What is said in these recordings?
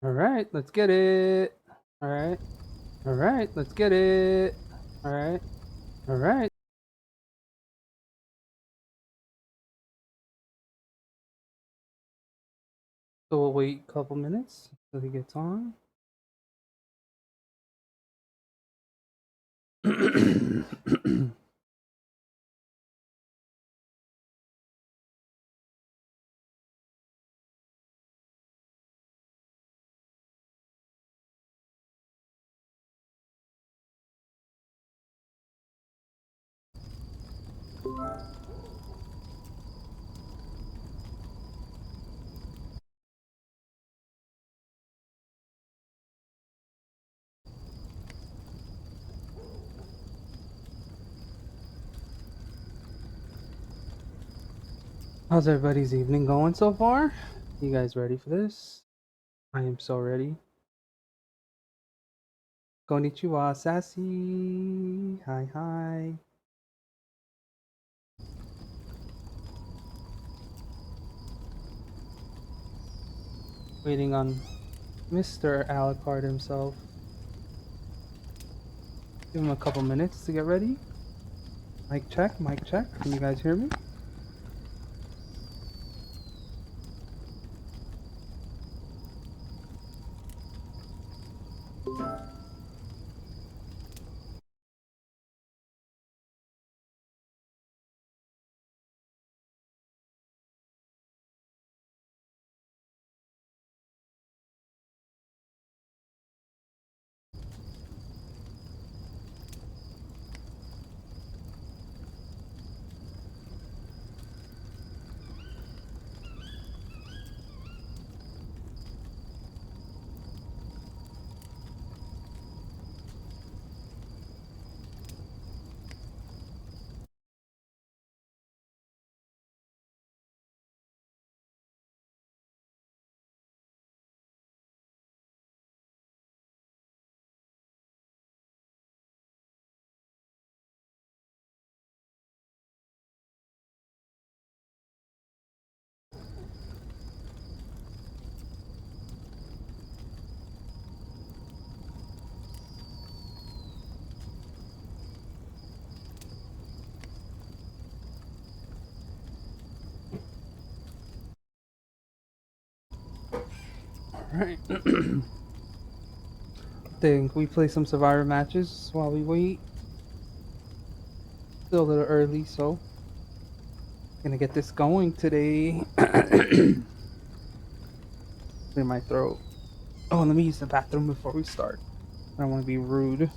All right, let's get it. All right. All right, let's get it. All right. All right. So we'll wait a couple minutes till he gets on. How's everybody's evening going so far? You guys ready for this? I am so ready. Konnichiwa, sassy. Hi, hi. Waiting on Mr. Alucard himself. Give him a couple minutes to get ready. Mic check, mic check. Can you guys hear me? Alright. Think we play some survivor matches while we wait. Still a little early, so gonna get this going today. Clear my throat. Oh, let me use the bathroom before we start. I don't want to be rude.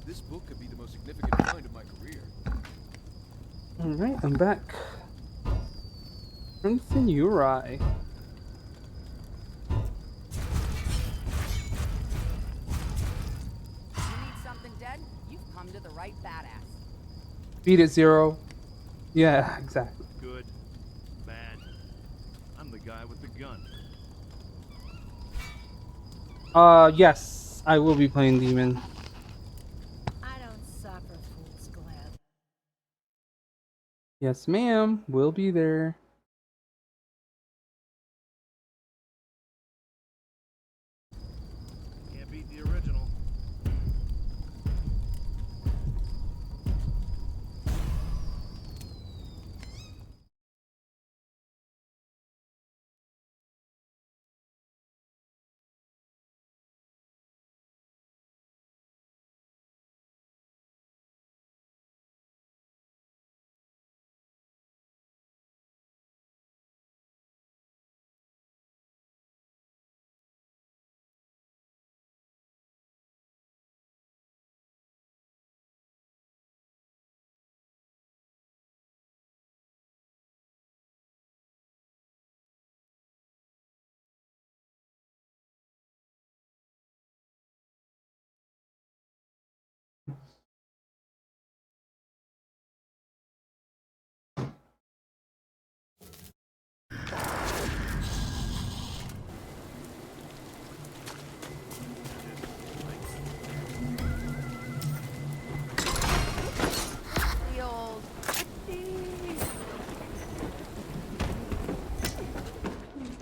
This book could be the most significant find of my career. Alright, I'm back. Crimson Uri. You need something dead? You've come to the right badass. Beat it, Zero. Yeah, exactly. Good. Bad. I'm the guy with the gun. Yes, I will be playing Demon. I don't suffer fools glad. Yes, ma'am. We'll be there. Can't beat the original.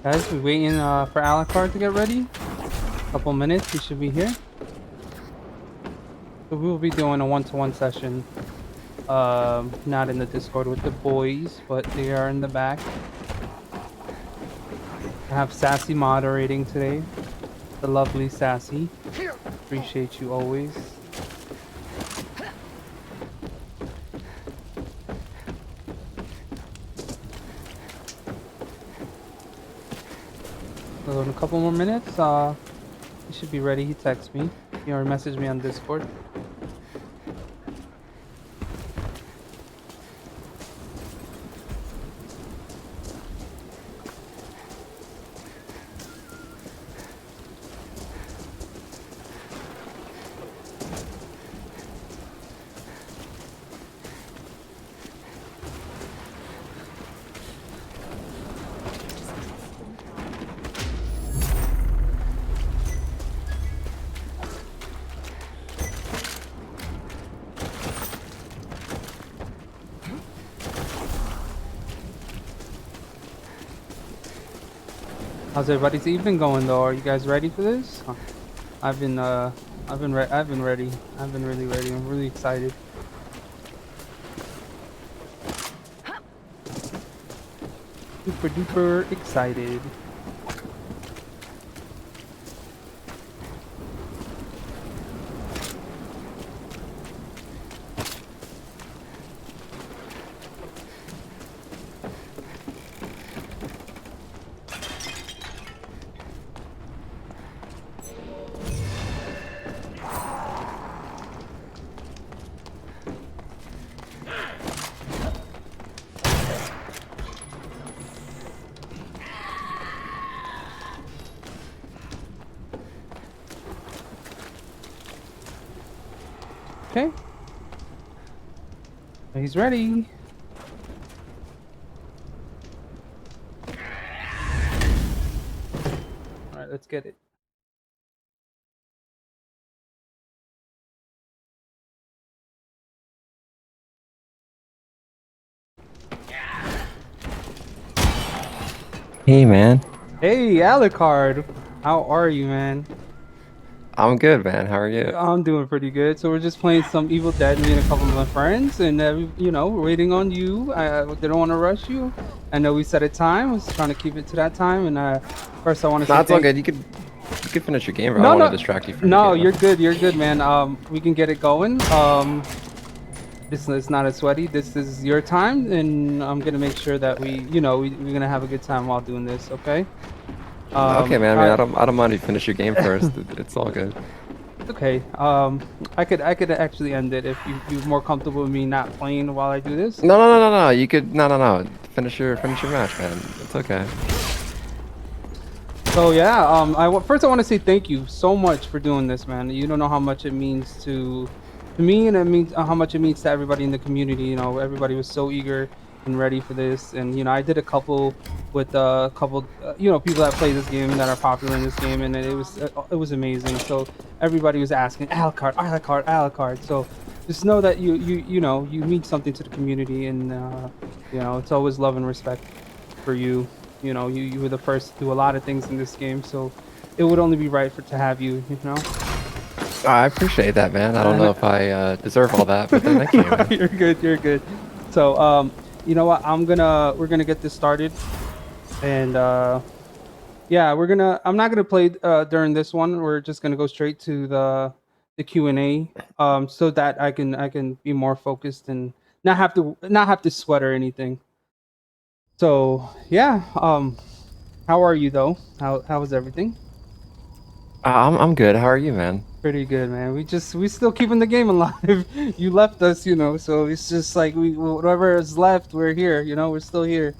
Guys, we're waiting for Alucard to get ready. Couple minutes, he should be here. So we will be doing a one-to-one session. Not in the Discord with the boys, but they are in the back. I have Sassy moderating today. The lovely Sassy. Appreciate you always. So in a couple more minutes, he should be ready. He texted me. He already messaged me on Discord. How's everybody's evening going though? Are you guys ready for this? I've been ready. I've been really ready. I'm really excited. Super duper excited. Okay. He's ready. Alright, let's get it. Hey, man. Hey, Alucard. How are you, man? I'm good, man. How are you? I'm doing pretty good. So we're just playing some Evil Dead, me and a couple of my friends, and you know, we're waiting on you. I didn't want to rush you. I know we set a time. I was trying to keep it to that time, and first I want to say No, it's all thank- good. You could finish your game, bro. No, I don't no, want to distract you from no, your game, you're good. You're good, man. We can get it going. This is not a sweaty. This is your time, and I'm gonna make sure that we're gonna have a good time while doing this. Okay. Okay, man. I mean, I- I don't mind if you finish your game first. It's all good. Okay. I could actually end it if you're more comfortable with me not playing while I do this. No. You could no. Finish your match, man. It's okay. So yeah, first I want to say thank you so much for doing this, man. You don't know how much it means to me, and it means how much it means to everybody in the community. You know, everybody was so eager and ready for this, and you know, I did a couple with a couple, people that play this game that are popular in this game, and it was amazing. So everybody was asking Alucard, Alucard, Alucard. So just know that you know you mean something to the community, and you know, it's always love and respect for you. You know, you were the first to do a lot of things in this game, so it would only be right to have you, you know? I appreciate that, man. I don't know if I deserve all that, but thank you, man. You're good. So, you know what? We're gonna get this started, and yeah, I'm not gonna play during this one. We're just gonna go straight to the Q&A, so that I can be more focused and not have to sweat or anything. So yeah, how are you though? How was everything? I'm good. How are you, man? Pretty good, man. We still keeping the game alive. You left us, you know, so it's just like whatever is left, we're here. You know, we're still here.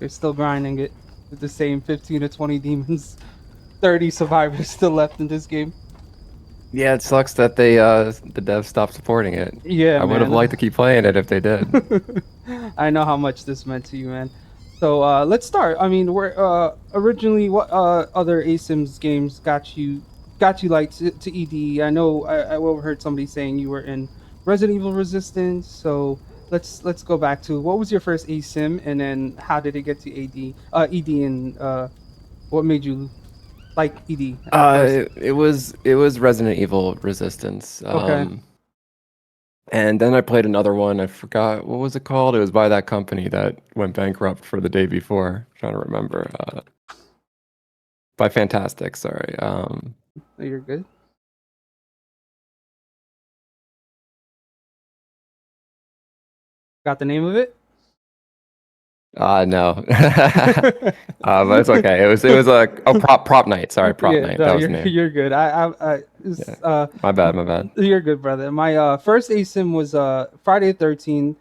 We're still grinding it with the same 15 to 20 demons, 30 survivors still left in this game. Yeah, it sucks that they the devs stopped supporting it. Yeah, I would have man. liked to keep playing it if they did. I know how much this meant to you, man. So let's start. I mean, we're originally what other ASIMS games got you like to ED? I know I overheard somebody saying you were in Resident Evil Resistance. So let's go back to what was your first ASIM, and then how did it get to ED and What made you like ED at first? It was Resident Evil Resistance. Okay. And then I played another one. I forgot what was it called. It was by that company that went bankrupt for the day before. Trying to remember. By Fantastic. Sorry. No, you're good. Got the name of it? No. But it's okay. It was a prop night. Sorry, prop Yeah, night. no, That was the name. you're good. Yeah. My bad. My bad. You're good, brother. My first ASIM was Friday the 13th.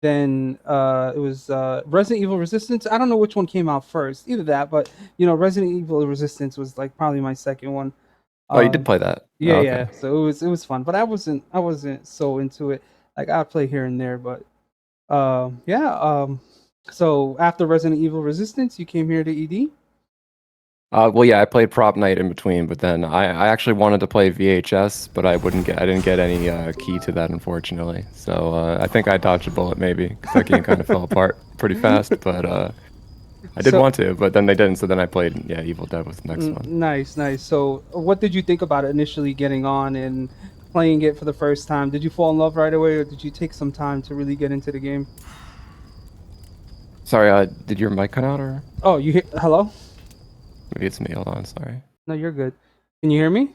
Then it was Resident Evil Resistance. I don't know which one came out first, either that, but Resident Evil Resistance was like probably my second one. Oh, you did Um, play that. yeah, Oh, okay. yeah. So it was fun, but I wasn't so into it. Like I'd play here and there, but yeah. So after Resident Evil Resistance, you came here to ED. Well, yeah, I played prop night in between, but then I actually wanted to play VHS, but I didn't get any key to that, unfortunately. So I think I dodged a bullet maybe because that game kind of fell apart pretty fast. But I did So want to, but then they didn't. So then I played, yeah, Evil Dead was the next one. nice, nice. So what did you think about it initially getting on and playing it for the first time? Did you fall in love right away, or did you take some time to really get into the game? Sorry, did your mic cut out or Oh, you hear? Hello? maybe it's me? Hold on, sorry. No, you're good. Can you hear me?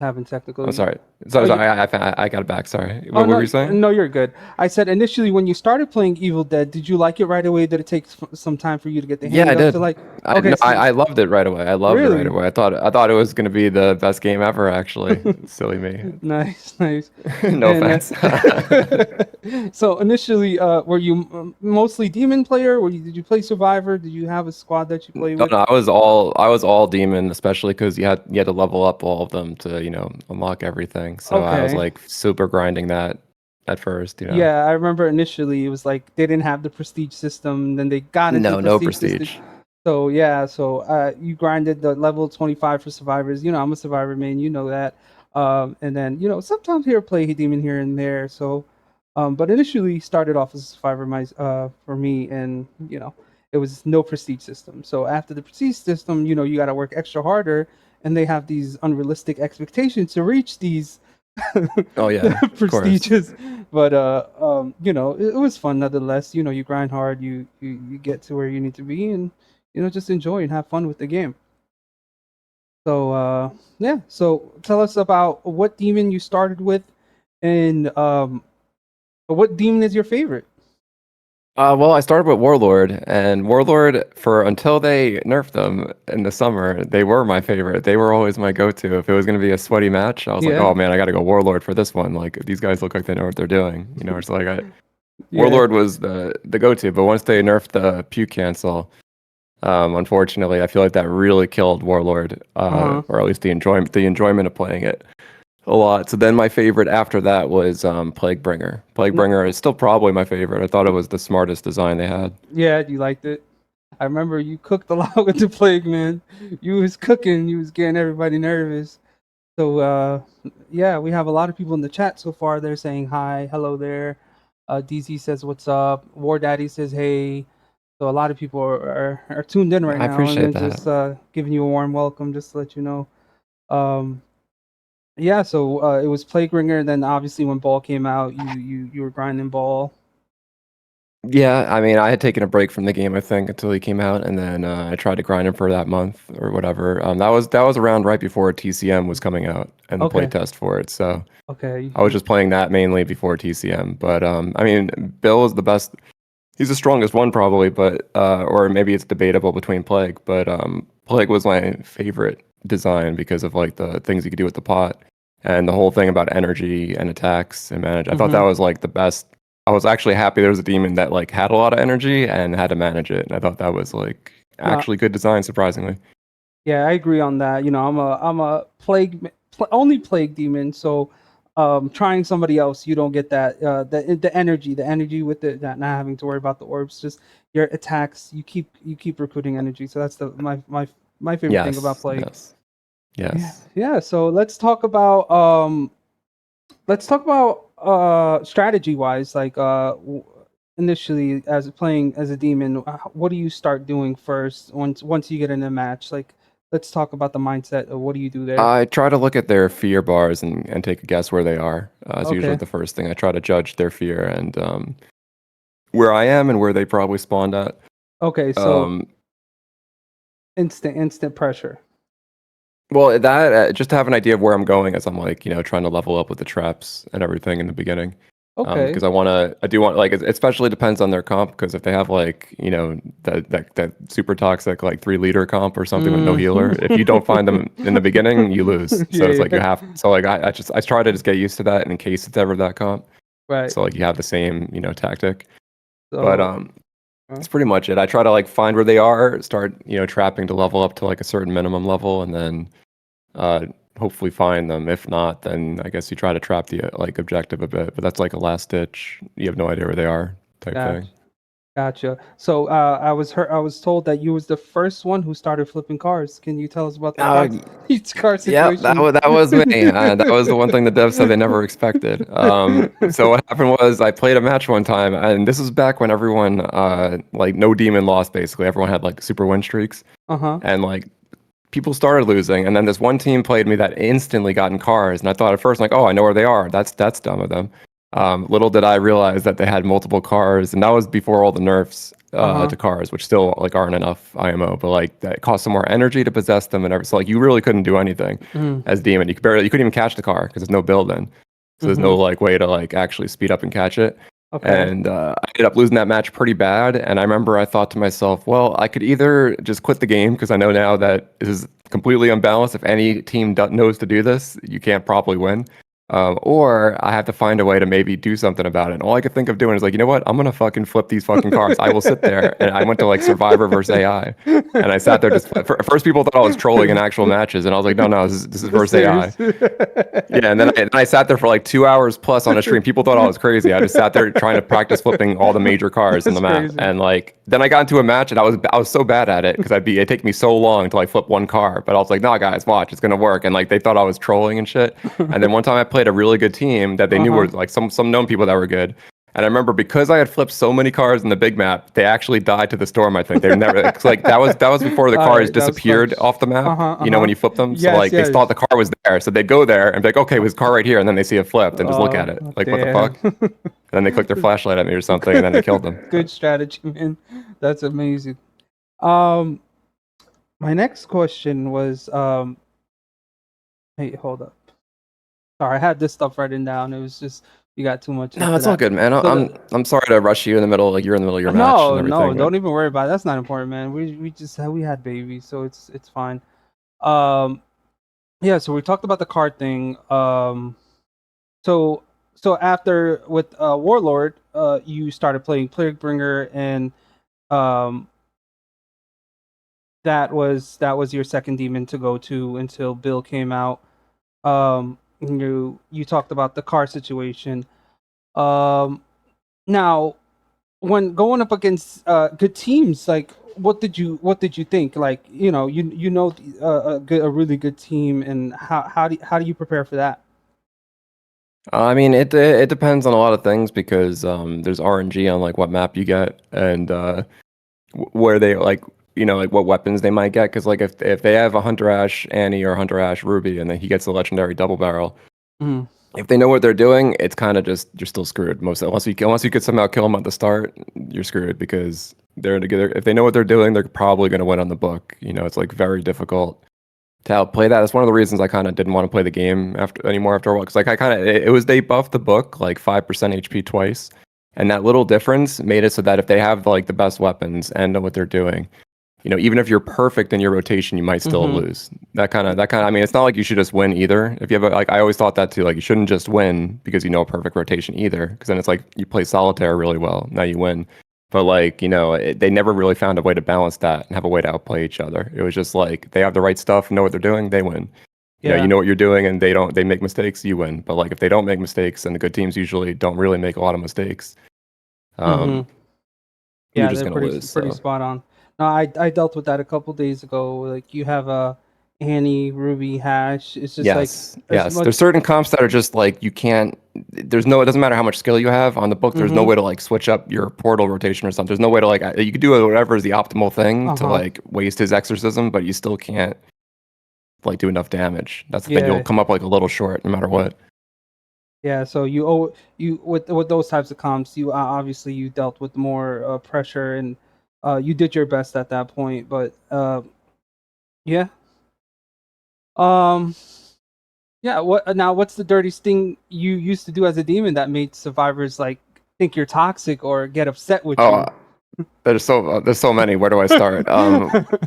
Having I'm technical. sorry. Oh, Sorry, I got it back. Sorry. oh What were no, you saying? no, you're good. I said initially when you started playing Evil Dead, did you like it right away? Did it take some time for you to get the Yeah, I hang of to did. like? Okay, No, so I loved it right away. I loved it right really away. I thought it was gonna be the best game ever. Actually, silly me. nice, nice. No And offense. so initially, were you mostly demon player? Did you play survivor? Did you have a squad that you play No, with? no, I was all demon, especially because you had to level up all of them to unlock everything. So I was Okay. like super grinding that at first. Yeah, I remember initially it was like they didn't have the prestige system, then they got into the No, no prestige system. prestige. So yeah, so you grinded the level 25 for survivors. I'm a survivor man, you know that. And then sometimes here play demon here and there. So, but initially started off as a survivor for me, and it was no prestige system. So after the prestige system, you got to work extra harder, and they have these unrealistic expectations to reach these Oh yeah, of course. prestigious. But it was fun nonetheless. You grind hard, you get to where you need to be, and just enjoy and have fun with the game. So yeah, so tell us about what demon you started with, and what demon is your favorite? Well, I started with Warlord, and Warlord for until they nerfed them in the summer, they were my favorite. They were always my go-to. If it was gonna be a sweaty match, I was like, Yeah, oh man, I gotta go Warlord for this one. Like these guys look like they know what they're doing. It's like yeah, Warlord was the go-to, but once they nerfed the puke cancel, unfortunately, I feel like that really killed Warlord, uh-huh. or at least the enjoyment of playing it a lot. So then my favorite after that was Plaguebringer. Plaguebringer is still probably my favorite. I thought it was the smartest design they had. Yeah, you liked it. I remember you cooked a lot with the plague, man. You was cooking, you was getting everybody nervous. So yeah, we have a lot of people in the chat so far. They're saying hi, hello there. DZ says what's up. War Daddy says hey. So a lot of people are tuned in right I now, and appreciate then that. just giving you a warm welcome, just to let you know. Um, yeah, so it was Plague Ringer. Then obviously when Ball came out, you were grinding Ball. Yeah, I mean, I had taken a break from the game, I think, until he came out, and then I tried to grind him for that month or whatever. That was around right before TCM was coming out and the Okay, playtest for it. So okay, I was just playing that mainly before TCM. But I mean, Bill is the best. He's the strongest one probably, but or maybe it's debatable between Plague. But Plague was my favorite design because of like the things you could do with the pot and the whole thing about energy and attacks and manage. I thought that mm-hmm. was like the best. I was actually happy there was a demon that like had a lot of energy and had to manage it, and I thought that was like No, actually good design, surprisingly. yeah, I agree on that. I'm a only plague demon, so trying somebody else, you don't get that the energy with it, not having to worry about the orbs. Just your attacks, you keep recruiting energy. So that's my favorite thing about Yes, plague. yes, Yeah, yes. yeah. So let's talk about strategy wise, like initially as playing as a demon, what do you start doing first once you get in a match? Like, let's talk about the mindset of what do you do there? I try to look at their fear bars and take a guess where they are. It's usually Okay. the first thing. I try to judge their fear and where I am and where they probably spawned at. Okay, so Um, instant pressure. well, that just to have an idea of where I'm going as I'm like, trying to level up with the traps and everything in the beginning. Okay. Because I do want like it especially depends on their comp. Because if they have like that super toxic like 3 liter comp or something with no healer, if you don't find them in the beginning, you lose. So Yeah, it's like you yeah. have. So like I try to just get used to that in case it's ever that comp. Right. So like you have the same tactic. But So that's pretty much it. I try to like find where they are, start trapping to level up to like a certain minimum level, and then uh, hopefully find them. If not, then I guess you try to trap the like objective a bit. But that's like a last ditch. You have no idea where they are type gotcha. thing. Gotcha. So I was told that you was the first one who started flipping cars. Can you tell us about the Oh, car yeah, situation? that was me. That was the one thing the devs said they never expected. So what happened was I played a match one time, and this was back when everyone like no demon lost basically. Everyone had like super win streaks, Uh-huh. and like people started losing, and then this one team played me that instantly got in cars, and I thought at first like, oh, I know where they are. That's dumb of them. Little did I realize that they had multiple cars, and that was before all the nerfs Uh-huh. to cars, which still like aren't enough IMO, but like that cost some more energy to possess them and everything. So like you really couldn't do anything Mm-hmm. as demon. You couldn't even catch the car because there's no build in, so there's Mm-hmm. no like way to like actually speed up and catch it. Okay. And I ended up losing that match pretty bad. And I remember I thought to myself, well, I could either just quit the game because I know now that this is completely unbalanced. If any team knows to do this, you can't probably win. Or I have to find a way to maybe do something about it. And all I could think of doing is like, you know what? I'm gonna fucking flip these fucking cars. I will sit there. And I went to like Survivor versus AI, and I sat there just. First, people thought I was trolling in actual matches, and I was like, no, this is versus AI. Serious. Yeah, and then I sat there for like 2 hours plus on a stream. People thought I was crazy. I just sat there trying to practice flipping all the major cars in That's the map, crazy. and like then I got into a match, and I was so bad at it because it'd take me so long to like flip one car. But I was like, nah, guys, watch, it's gonna work. And like they thought I was trolling and shit. And then one time I played a really good team that they knew were Uh-huh. like some known people that were good. And I remember because I had flipped so many cars in the big map, they actually died to the storm. I think they were never it's like that was before the All cars right, that was disappeared clutch. off the map. Uh-huh, You know when uh-huh. you flip them, so Yes, like they thought yes. the car was there, so they'd go there and be like, okay, his car right here, and then they see it flipped and just look at it, Oh, like what the damn. fuck? And then they click their flashlight at me or something, and then they killed them. Good strategy, man. That's amazing. Um, my next question was, hey, hold up. Sorry, I had this stuff written down. It was just you got too much No, into it's all that. good, man. So I'm sorry to rush you in the middle, like you're in the middle of your match and no, no, everything, but don't even worry about it. That's not important, man. We had babies, so it's fine. Um, yeah. So we talked about the card thing. So after with Warlord, you started playing Plague Bringer, and um, that was your second demon to go to until Bill came out. You talked about the car situation. Um, now when going up against good teams, like what did you think? Like a really good team, and how do you prepare for that? I mean, it depends on a lot of things because there's RNG on like what map you get and where they like like what weapons they might get. Because like if they have a Hunter Ash Annie or Hunter Ash Ruby and then he gets a legendary double barrel, Mhm. if they know what they're doing, it's kind of just you're still screwed. Unless you could somehow kill them at the start, you're screwed because they're together. If they know what they're doing, they're probably going to win on the book. It's like very difficult to outplay that. That's one of the reasons I kind of didn't want to play the game anymore after a while. Because like I kind of it was they buffed the book like 5% HP twice, and that little difference made it so that if they have like the best weapons and know what they're doing, even if you're perfect in your rotation, you might still Mhm. lose. That kind of. I mean, it's not like you should just win either. If you have like, I always thought that too. Like, you shouldn't just win because you know a perfect rotation either. Because then it's like you play solitaire really well. Now you win. But like they never really found a way to balance that and have a way to outplay each other. It was just like they have the right stuff, know what they're doing, they win. Yeah. You know what you're doing, and they don't. They make mistakes, you win. But like if they don't make mistakes, and the good teams usually don't really make a lot of mistakes, Hmm. you're Yeah, just they're gonna pretty lose. pretty So. spot on. No, I dealt with that a couple days ago. Like you have Annie, Ruby, Hash. It's just like Yes, as yes. much. There's certain comps that are just like you can't. There's no. It doesn't matter how much skill you have on the book. There's no Mm-hmm. way to like switch up your portal rotation or something. There's no way to like. You could do whatever is the optimal thing to Uh-huh. like waste his exorcism, but you still can't like do enough damage. That's the thing. You'll Yeah. come up like a little short no matter what. Yeah, so you with those types of comps, you obviously you dealt with more pressure and you did your best at that point. But yeah, um, yeah. What now? What's the dirtiest thing you used to do as a demon that made survivors like think you're toxic or get upset with Oh, you? there's so many. Where do I start?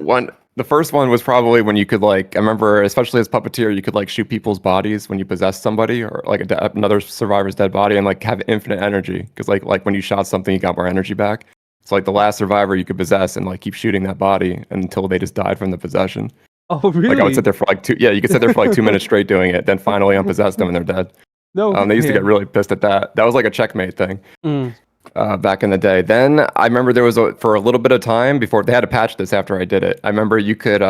One the first one was probably when you could like I remember especially as puppeteer you could like shoot people's bodies when you possessed somebody or like another survivor's dead body and like have infinite energy because like when you shot something you got more energy back. So like the last survivor you could possess and like keep shooting that body until they just died from the possession. Oh, Like I would sit really? there for like you could sit there for like 2 minutes straight doing it, then finally unpossess them and they're dead. No They used to get way. really pissed at that. That was like a checkmate thing Mm. back in the day. Then I remember there was for a little bit of time before they had to patch this after I did it. I remember you could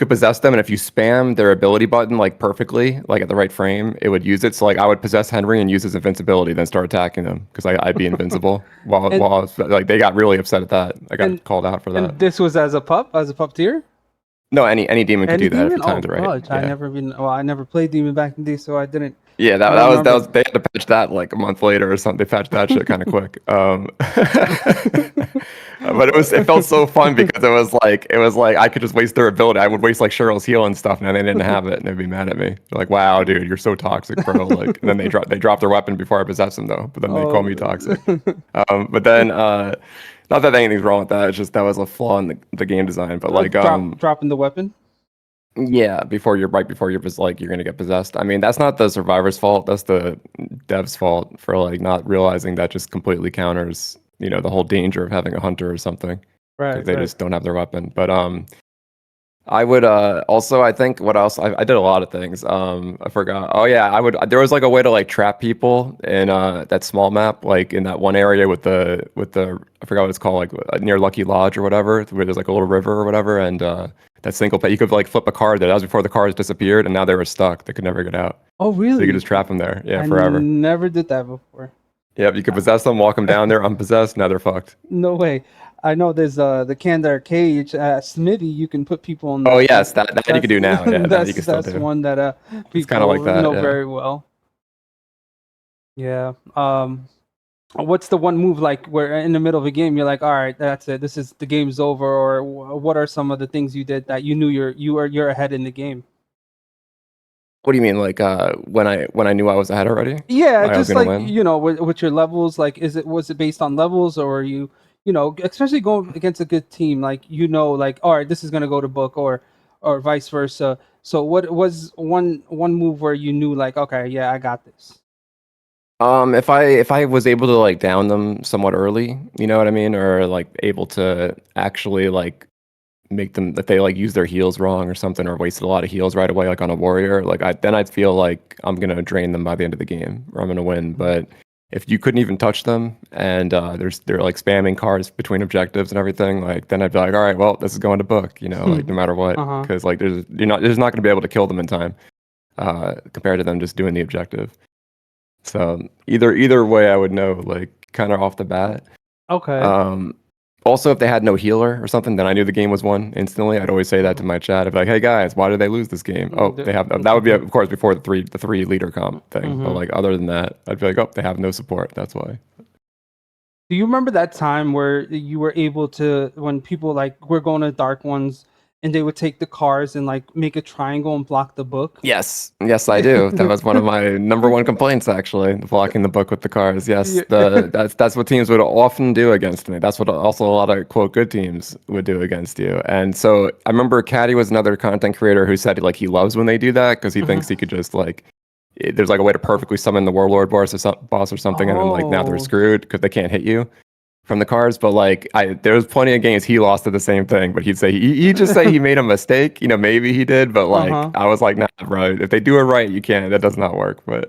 possess them, and if you spam their ability button like perfectly, like at the right frame, it would use it. So like I would possess Henry and use his invincibility, then start attacking them because I'd be invincible. And While I was, like they got really upset at that. I and got called out for that. and this was as a puppeteer? No, any demon could Any do that if demon? you Oh timed it right. god, Yeah. I never played demon back in the day, so Yeah, I don't that remember. was they had to patch that like a month later or something. They patched that shit kind of quick. But it felt so fun because it was like I could just waste their ability. I would waste like Cheryl's heal and stuff, and they didn't have it, and they'd be mad at me. They're like, "Wow, dude, you're so toxic, bro!" Like, and then they dropped their weapon before I possess them though. But then they call Oh, me toxic. But then not that anything's wrong with that. It's just that was a flaw in the game design. But like dropping the weapon. yeah, before you're just like you're gonna get possessed. I mean, that's not the survivor's fault. That's the dev's fault for like not realizing that just completely counters, the whole danger of having a hunter or something because Right, they right. just don't have their weapon. But I would also I think what else I did a lot of things. I forgot. Oh yeah, there was like a way to like trap people in that small map, like in that one area with the I forgot what it's called, like near Lucky Lodge or whatever, where there's like a little river or whatever, and that single pay you could like flip a card there. That was before the cars disappeared, and now they were stuck. They could never get out. Oh, So you could really? just trap them there, yeah, I forever. never did that before. Yep, you could possess them, walk them down there unpossessed. Now they're fucked. No way. I know there's the Kandar cage at Smithy. You can put people in Oh that. yes, that you could That's do now. Yeah, that you can still that's do. one that It's kind of like people that. know Yeah. very well. Yeah. What's the one move like where in the middle of a game you're like, all right, that's it. This is the game's over. Or what are some of the things you did that you knew you're ahead in the game? What do you mean, like when I knew I was ahead already? Yeah, Like I was just gonna like win? with your levels. Like, was it based on levels, or especially going against a good team, like like all right, this is gonna go to book, or vice versa. So, what was one move where you knew like, okay, yeah, I got this. If I was able to like down them somewhat early, you know what I mean, or like able to actually like make them if they like use their heals wrong or something, or wasted a lot of heals right away, like on a warrior, like I'd feel like I'm gonna drain them by the end of the game, or I'm gonna win. But if you couldn't even touch them, and they're like spamming cards between objectives and everything, like then I'd be like, all right, well, this is going to book, like no matter what, Uh huh. because like there's not gonna be able to kill them in time, compared to them just doing the objective. So either way, I would know like kind of off the bat. Okay. Um, Also, if they had no healer or something, then I knew the game was won instantly. I'd always say that to my chat. I'd be like, "Hey guys, why did they lose this game? Oh, they have." That would be of course before the three leader comp thing. But Mm-hmm. like other than that, I'd be like, "Oh, they have no support. That's why." Do you remember that time where you were able to, when people like were going to dark ones, and they would take the cars and like make a triangle and block the book? Yes, I do. That was one of my number one complaints, actually, blocking the book with the cars. Yes, Yeah. that's what teams would often do against me. That's what also a lot of quote good teams would do against you. And so I remember Caddy was another content creator who said like he loves when they do that because he Uh-huh. thinks he could just like there's like a way to perfectly summon the warlord boss or something, and then like now they're Oh. screwed because they can't hit you from the cars. But like there's plenty of games he lost to the same thing, but he'd say he'd just say he made a mistake, maybe he did, but like Uh-huh. I was like, nah bro, if they do it right you can't, that does not work. But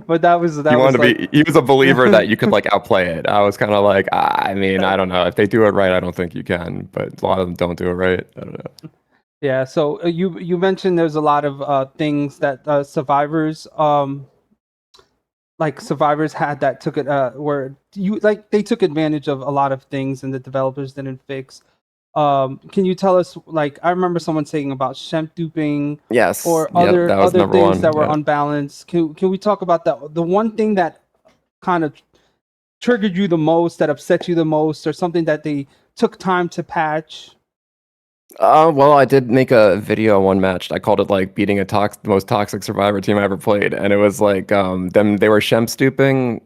But that was he wanted to like be he was a believer that you could like outplay it. I was kind of like, I mean, I don't know, if they do it right I don't think you can, but a lot of them don't do it right. I don't know. Yeah. So you mentioned there's a lot of things that survivors had that took it where you like they took advantage of a lot of things and the developers didn't fix. Can you tell us, like, I remember someone saying about shemp duping Yes. or Yep. That was other number things one. that were Yeah. unbalanced. Can we talk about that? The one thing that kind of triggered you the most, that upset you the most, or something that they took time to patch? Well, I did make a video on one match. I called it like beating the most toxic survivor team I ever played, and it was like them. They were Shemp duping,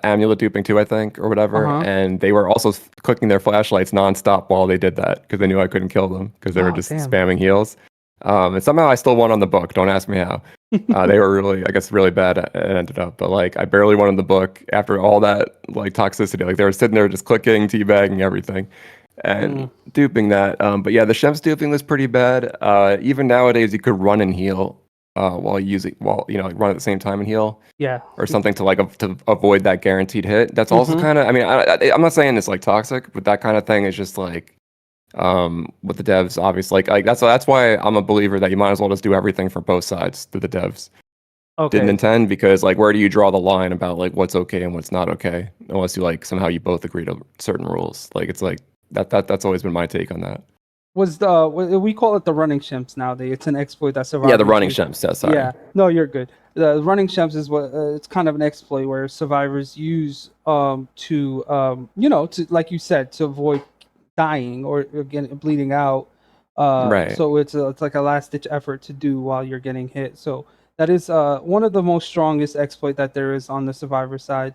Amulet duping too, I think, or Uh whatever, huh. and they were also clicking their flashlights nonstop while they did that because they knew I couldn't kill them because they were Oh just damn. spamming heals. And somehow I still won on the book. Don't ask me how. They were really, I guess, really bad. It ended up, but like I barely won in the book after all that like toxicity. Like they were sitting there just clicking, teabagging everything and Mm, duping that. But yeah, the Shem's duping was pretty bad. Even nowadays, you could run and heal while like run at the same time and heal yeah. or something to to avoid that guaranteed hit. That's also Mm-hmm. kind of. I mean, I'm not saying it's like toxic, but that kind of thing is just like with the devs, obviously. Like that's why I'm a believer that you might as well just do everything for both sides to the devs. Didn't Okay. intend because like where do you draw the line about like what's okay and what's not okay unless you like somehow you both agree to certain rules. Like it's like that's always been my take on that. We call it the running shemps nowadays. It's an exploit that Yeah, the survivors running use. shemps. Yeah, sorry. Yeah, no, you're good. The running shemps is what it's kind of an exploit where survivors use to to, like you said, to avoid dying or again bleeding out. Right. So it's like a last ditch effort to do while you're getting hit. So that is one of the most strongest exploit that there is on the survivor side.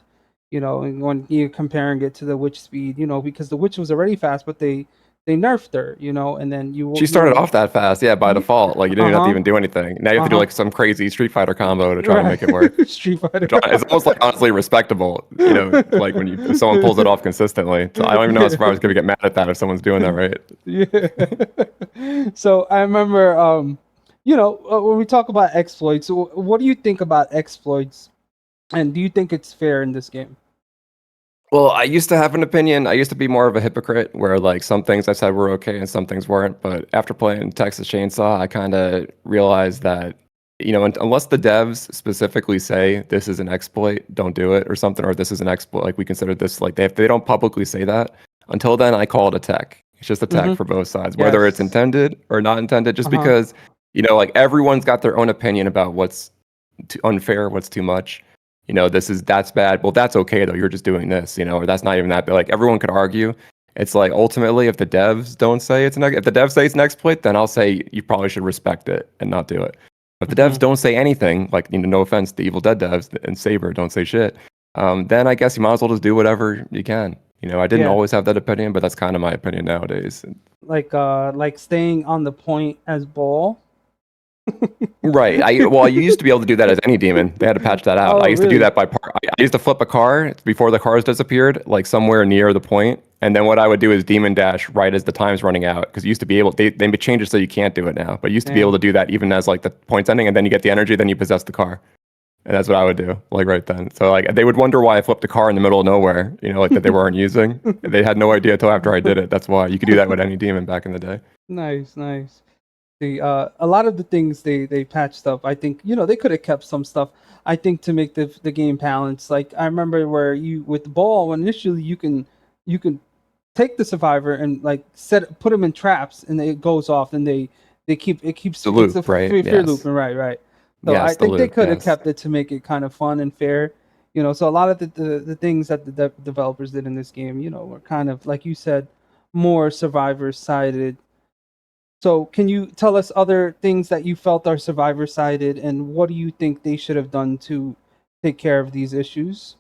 And when you're comparing it to the witch speed, because the witch was already fast, but they nerfed her, and then She you started want off that fast, yeah, by to, default. Like you didn't uh even have to huh, even do anything. Now you have uh to do huh, like some crazy Street Fighter combo to try to right, make it work. Street Fighter. Which is almost like honestly respectable, like when if someone pulls it off consistently. So I don't even know how Yeah. survivors gonna get mad at that if someone's doing that right. Yeah. So I remember, when we talk about exploits, what do you think about exploits, and do you think it's fair in this game? Well, I used to have an opinion. I used to be more of a hypocrite where like some things I said were okay and some things weren't. But after playing Texas Chainsaw, I kind of realized that, unless the devs specifically say this is an exploit, don't do it or something, or this is an exploit, like we consider this like if they don't publicly say that, until then I call it a tech. It's just a tech Mm-hmm. for both sides, whether it's Yes. intended or not intended, just Uh huh. because, like everyone's got their own opinion about what's too unfair, what's too much. That's bad. Well, that's okay though. You're just doing this, or that's not even that bad. Like everyone could argue. It's like ultimately, if the devs don't say if the devs say it's an exploit, then I'll say you probably should respect it and not do it. If the Mm-hmm. devs don't say anything, like no offense to Evil Dead devs and Saber don't say shit, then I guess you might as well just do whatever you can. I didn't Yeah. always have that opinion, but that's kind of my opinion nowadays. Like staying on the point as ball. Right. I used to be able to do that as any demon. They had to patch that out. I Oh, used to do really? that I used to flip a car before the cars disappeared, like somewhere near the point. And then what I would do is demon dash right as the time's running out. Because you used to be able they made changes so you can't do it now. But you used to be able Damn. to do that even as like the point's ending, and then you get the energy, then you possess the car. And that's what I would do, like right then. So like they would wonder why I flipped a car in the middle of nowhere, like that they weren't using. They had no idea until after I did it. That's why you could do that with any demon back in the day. Nice, nice. A lot of the things they patched up, I think they could have kept some stuff. I think to make the game balance. Like I remember where you with the ball when initially you can take the survivor and like put them in traps and it goes off and they keep it keeps The it's a loop, right? fear Yes. looping, right. So I Yes, the think they loop, could have yes. kept it to make it kind of fun and fair. So a lot of the things that the developers did in this game, were kind of like you said, more survivor sided. So, can you tell us other things that you felt are survivor sided, and what do you think they should have done to take care of these issues?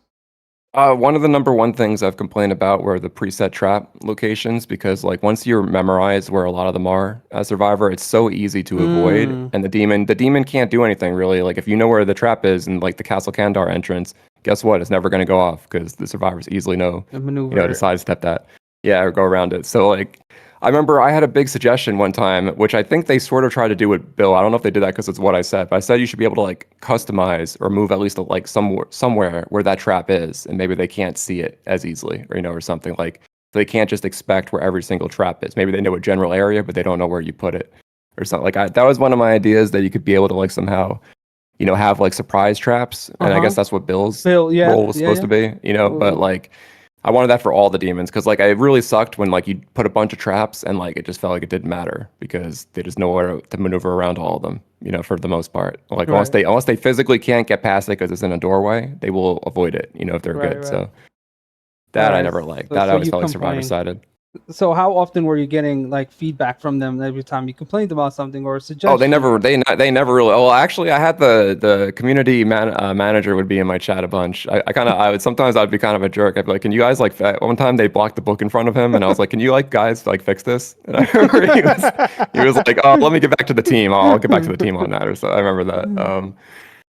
One of the number one things I've complained about were the preset trap locations because like once you memorize where a lot of them are as Survivor, it's so easy to avoid. Mm, And the demon can't do anything really. Like if you know where the trap is in like the Castle Kandar entrance, guess what? It's never going to go off because the survivors easily know, the to maneuver. sidestep that. Yeah, or go around it. So like I remember I had a big suggestion one time, which I think they sort of tried to do with Bill. I don't know if they did that because it's what I said, but I said you should be able to like customize or move at least like somewhere where that trap is, and maybe they can't see it as easily, or or something like they can't just expect where every single trap is. Maybe they know a general area, but they don't know where you put it. or something. Like that was one of my ideas, that you could be able to like somehow, have like surprise traps, and I guess that's what Bill's Yeah, role was supposed to be, but like I wanted that for all the demons, because like it really sucked when like you put a bunch of traps and like it just felt like it didn't matter because they just know where to maneuver around all of them, for the most part. Like Right. unless they physically can't get past it because it's in a doorway, they will avoid it, if they're Right, good. right. So that I Alright, never liked. so That I always you felt like Survivor complain. sided. So how often were you getting like feedback from them every time you complained about something or a suggestion? Oh, they never really. Well, actually, I had the community manager would be in my chat a bunch. I would sometimes I'd be kind of a jerk. I'd be like, can you guys like one time they blocked the book in front of him, and I was like, can you like guys like fix this? And I remember he was like, oh, let me get back to the team. I'll get back to the team on that, or so. I remember that.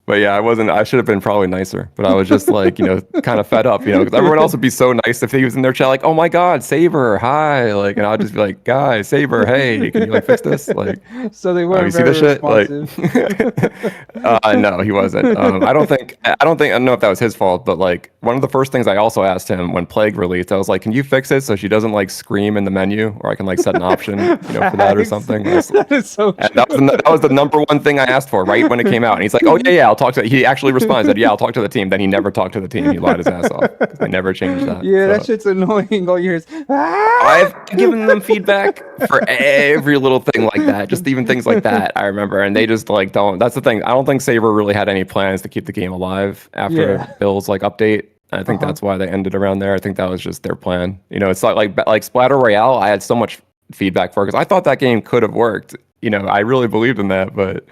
But yeah, I should have been probably nicer, but I was just like, kind of fed up, because everyone else would be so nice if he was in their chat, like, oh my God, Saber, hi. Like, and I'd just be like, guys, Saber, hey, can you like fix this? Like, So they oh, weren't you see very this shit? Like, responsive. no, he wasn't. I don't know if that was his fault, but like one of the first things I also asked him when Plague released, I was like, can you fix it so she doesn't like scream in the menu, or I can like set an option, for that or Facts. something. That is so And true. that was the number one thing I asked for right when it came out. And he's like, oh, yeah, I'll talk to. He actually responded, said, yeah, I'll talk to the team. Then he never talked to the team. He lied his ass off. They never changed that. Yeah, that So shit's annoying. All years. I've given them feedback for every little thing like that. Just even things like that, I remember. And they just like don't. That's the thing. I don't think Saber really had any plans to keep the game alive after Yeah. Bill's like update. I think that's why they ended around there. I think that was just their plan. It's like Splatter Royale. I had so much feedback for because I thought that game could have worked. I really believed in that, but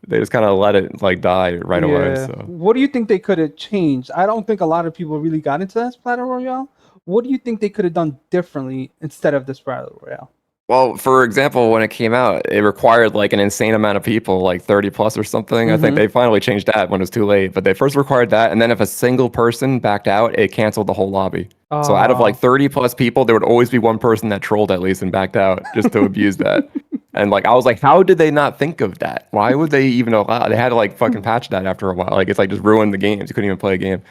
they just kind of let it like die right away. Yeah. So What do you think they could have changed? I don't think a lot of people really got into that Splatter Royale. What do you think they could have done differently instead of the Splatter Royale? well, for example, when it came out, it required like an insane amount of people, like 30 plus or something. I think they finally changed that when it was too late, but they first required that, and then if a single person backed out, it canceled the whole lobby. So out of like 30 plus people, there would always be one person that trolled at least and backed out just to abuse that. And like I was like, how did they not think of that? Why would they even allow? They had to like fucking patch that after a while. Like it's like just ruined the games. You couldn't even play a game.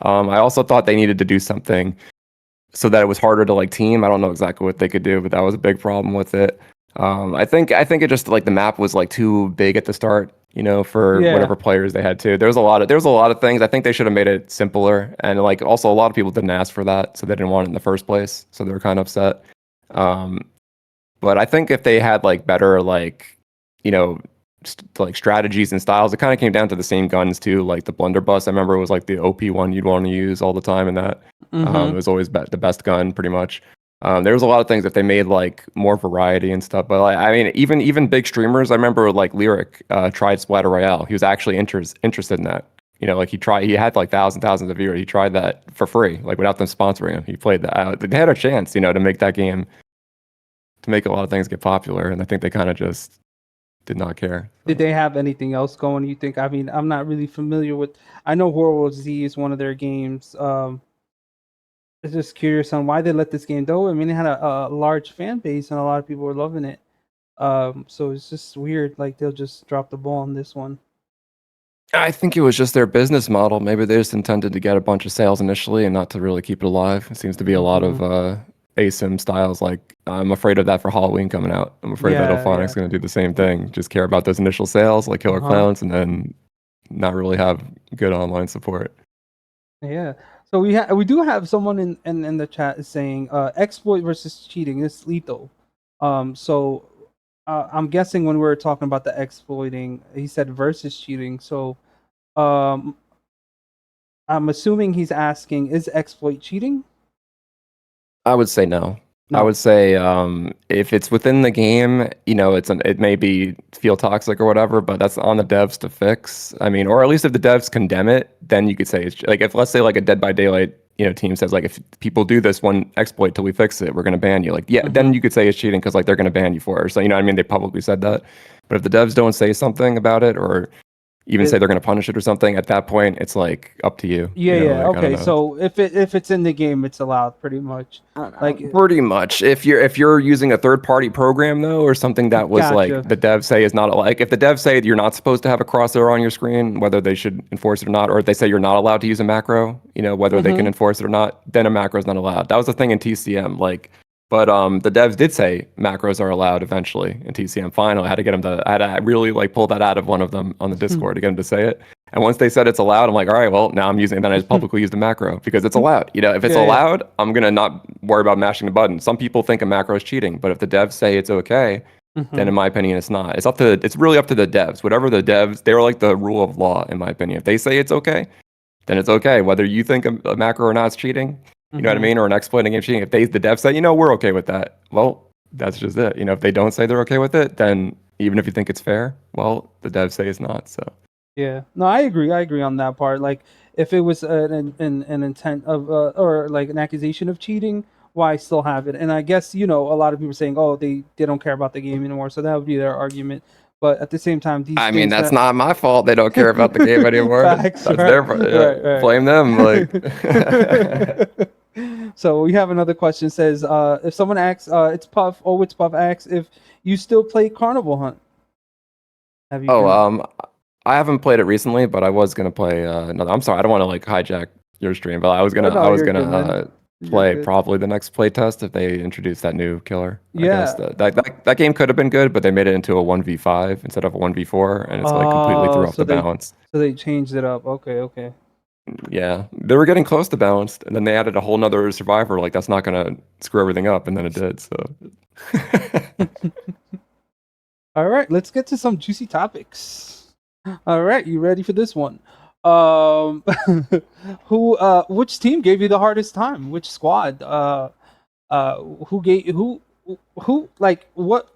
I also thought they needed to do something so that it was harder to like team. I don't know exactly what they could do, but that was a big problem with it. I think it just like the map was like too big at the start, for Yeah. whatever players they had to. There was a lot of things. I think they should have made it simpler, and like also a lot of people didn't ask for that, so they didn't want it in the first place, so they were kind of upset. But I think if they had like better like like strategies and styles, it kind of came down to the same guns too. Like the blunderbuss, I remember it was like the OP one you'd want to use all the time, and that it was always the best gun pretty much. There was a lot of things that they made like more variety and stuff. But like, I mean, even big streamers, I remember like Lyric tried Splatter Royale. He was actually interested in that. Like he had like thousands of viewers. He tried that for free, like without them sponsoring him. He played that. They had a chance, to make that game, to make a lot of things get popular, and I think they kind of just did not care. Did they have anything else going? You think? I mean, I'm not really familiar with. I know World Z is one of their games. I'm just curious on why they let this game go. I mean, it had a large fan base and a lot of people were loving it. So it's just weird. Like they'll just drop the ball on this one. I think it was just their business model. Maybe they just intended to get a bunch of sales initially and not to really keep it alive. It seems to be a lot of ASIM styles. Like I'm afraid of that for Halloween coming out. I'm afraid that Ophonic's going to do the same thing. Just care about those initial sales, like Killer Clowns, and then not really have good online support. Yeah. So we do have someone in the chat is saying exploit versus cheating is lethal. So I'm guessing when we were talking about the exploiting, he said versus cheating. So I'm assuming he's asking, is exploit cheating? I would say no. No. I would say if it's within the game, it may feel toxic or whatever, but that's on the devs to fix. I mean, or at least if the devs condemn it, then you could say it's like if let's say like a Dead by Daylight team says like if people do this one exploit till we fix it, we're gonna ban you. Like then you could say it's cheating because like they're gonna ban you for it. So what I mean, they publicly said that. But if the devs don't say something about it or even say they're going to punish it or something, at that point it's like up to you. Yeah, like, okay. So if it's in the game, it's allowed pretty much. Like pretty much. If you're using a third party program though, or something that was like the devs say is not like if the devs say you're not supposed to have a crosshair on your screen, whether they should enforce it or not, or if they say you're not allowed to use a macro, whether they can enforce it or not, then a macro is not allowed. That was the thing in TCM. Like But the devs did say macros are allowed eventually in TCM final. I had to get them to, I had to really like pull that out of one of them on the Discord to get them to say it. And once they said it's allowed, I'm like, all right, well, now I'm using it. Then I just publicly use the macro because it's allowed. You know, if it's allowed, I'm going to not worry about mashing the button. Some people think a macro is cheating, but if the devs say it's okay, then in my opinion, it's not. It's really up to the devs. Whatever the devs, they're like the rule of law, in my opinion. If they say it's okay, then it's okay. Whether you think a macro or not is cheating, you know what I mean? Or an exploiting game cheating. If the devs say, you know, we're okay with that, well, that's just it. You know, if they don't say they're okay with it, then even if you think it's fair, well, the devs say it's not. So Yeah, no, I agree. I agree on that part. Like, if it was an intent of or like an accusation of cheating, why still have it? And I guess, you know, a lot of people are saying, oh, they don't care about the game anymore, so that would be their argument. But at the same time, these I mean, things that's not my fault. They don't care about the game anymore. Facts, That's right? their fault. Yeah. Right. Blame them. Like, So we have another question. Says, if someone asks, it's Puff. Oh, it's Puff asks if you still play Carnival Hunt. Have you? I haven't played it recently, but I was gonna play another. I'm sorry, I don't want to like hijack your stream, but I was gonna you're good, man. play good. probably the next play test if they introduce that new killer. Yeah. I guess that game could have been good, but they made it into a 1v5 instead of a 1v4, and it's like completely threw off the balance. So they changed it up. Okay. Yeah, they were getting close to balanced, and then they added a whole nother survivor. Like that's not gonna screw everything up, and then it did. So. All right, let's get to some juicy topics. All right, you ready for this one? Which team gave you the hardest time? Which squad? Like what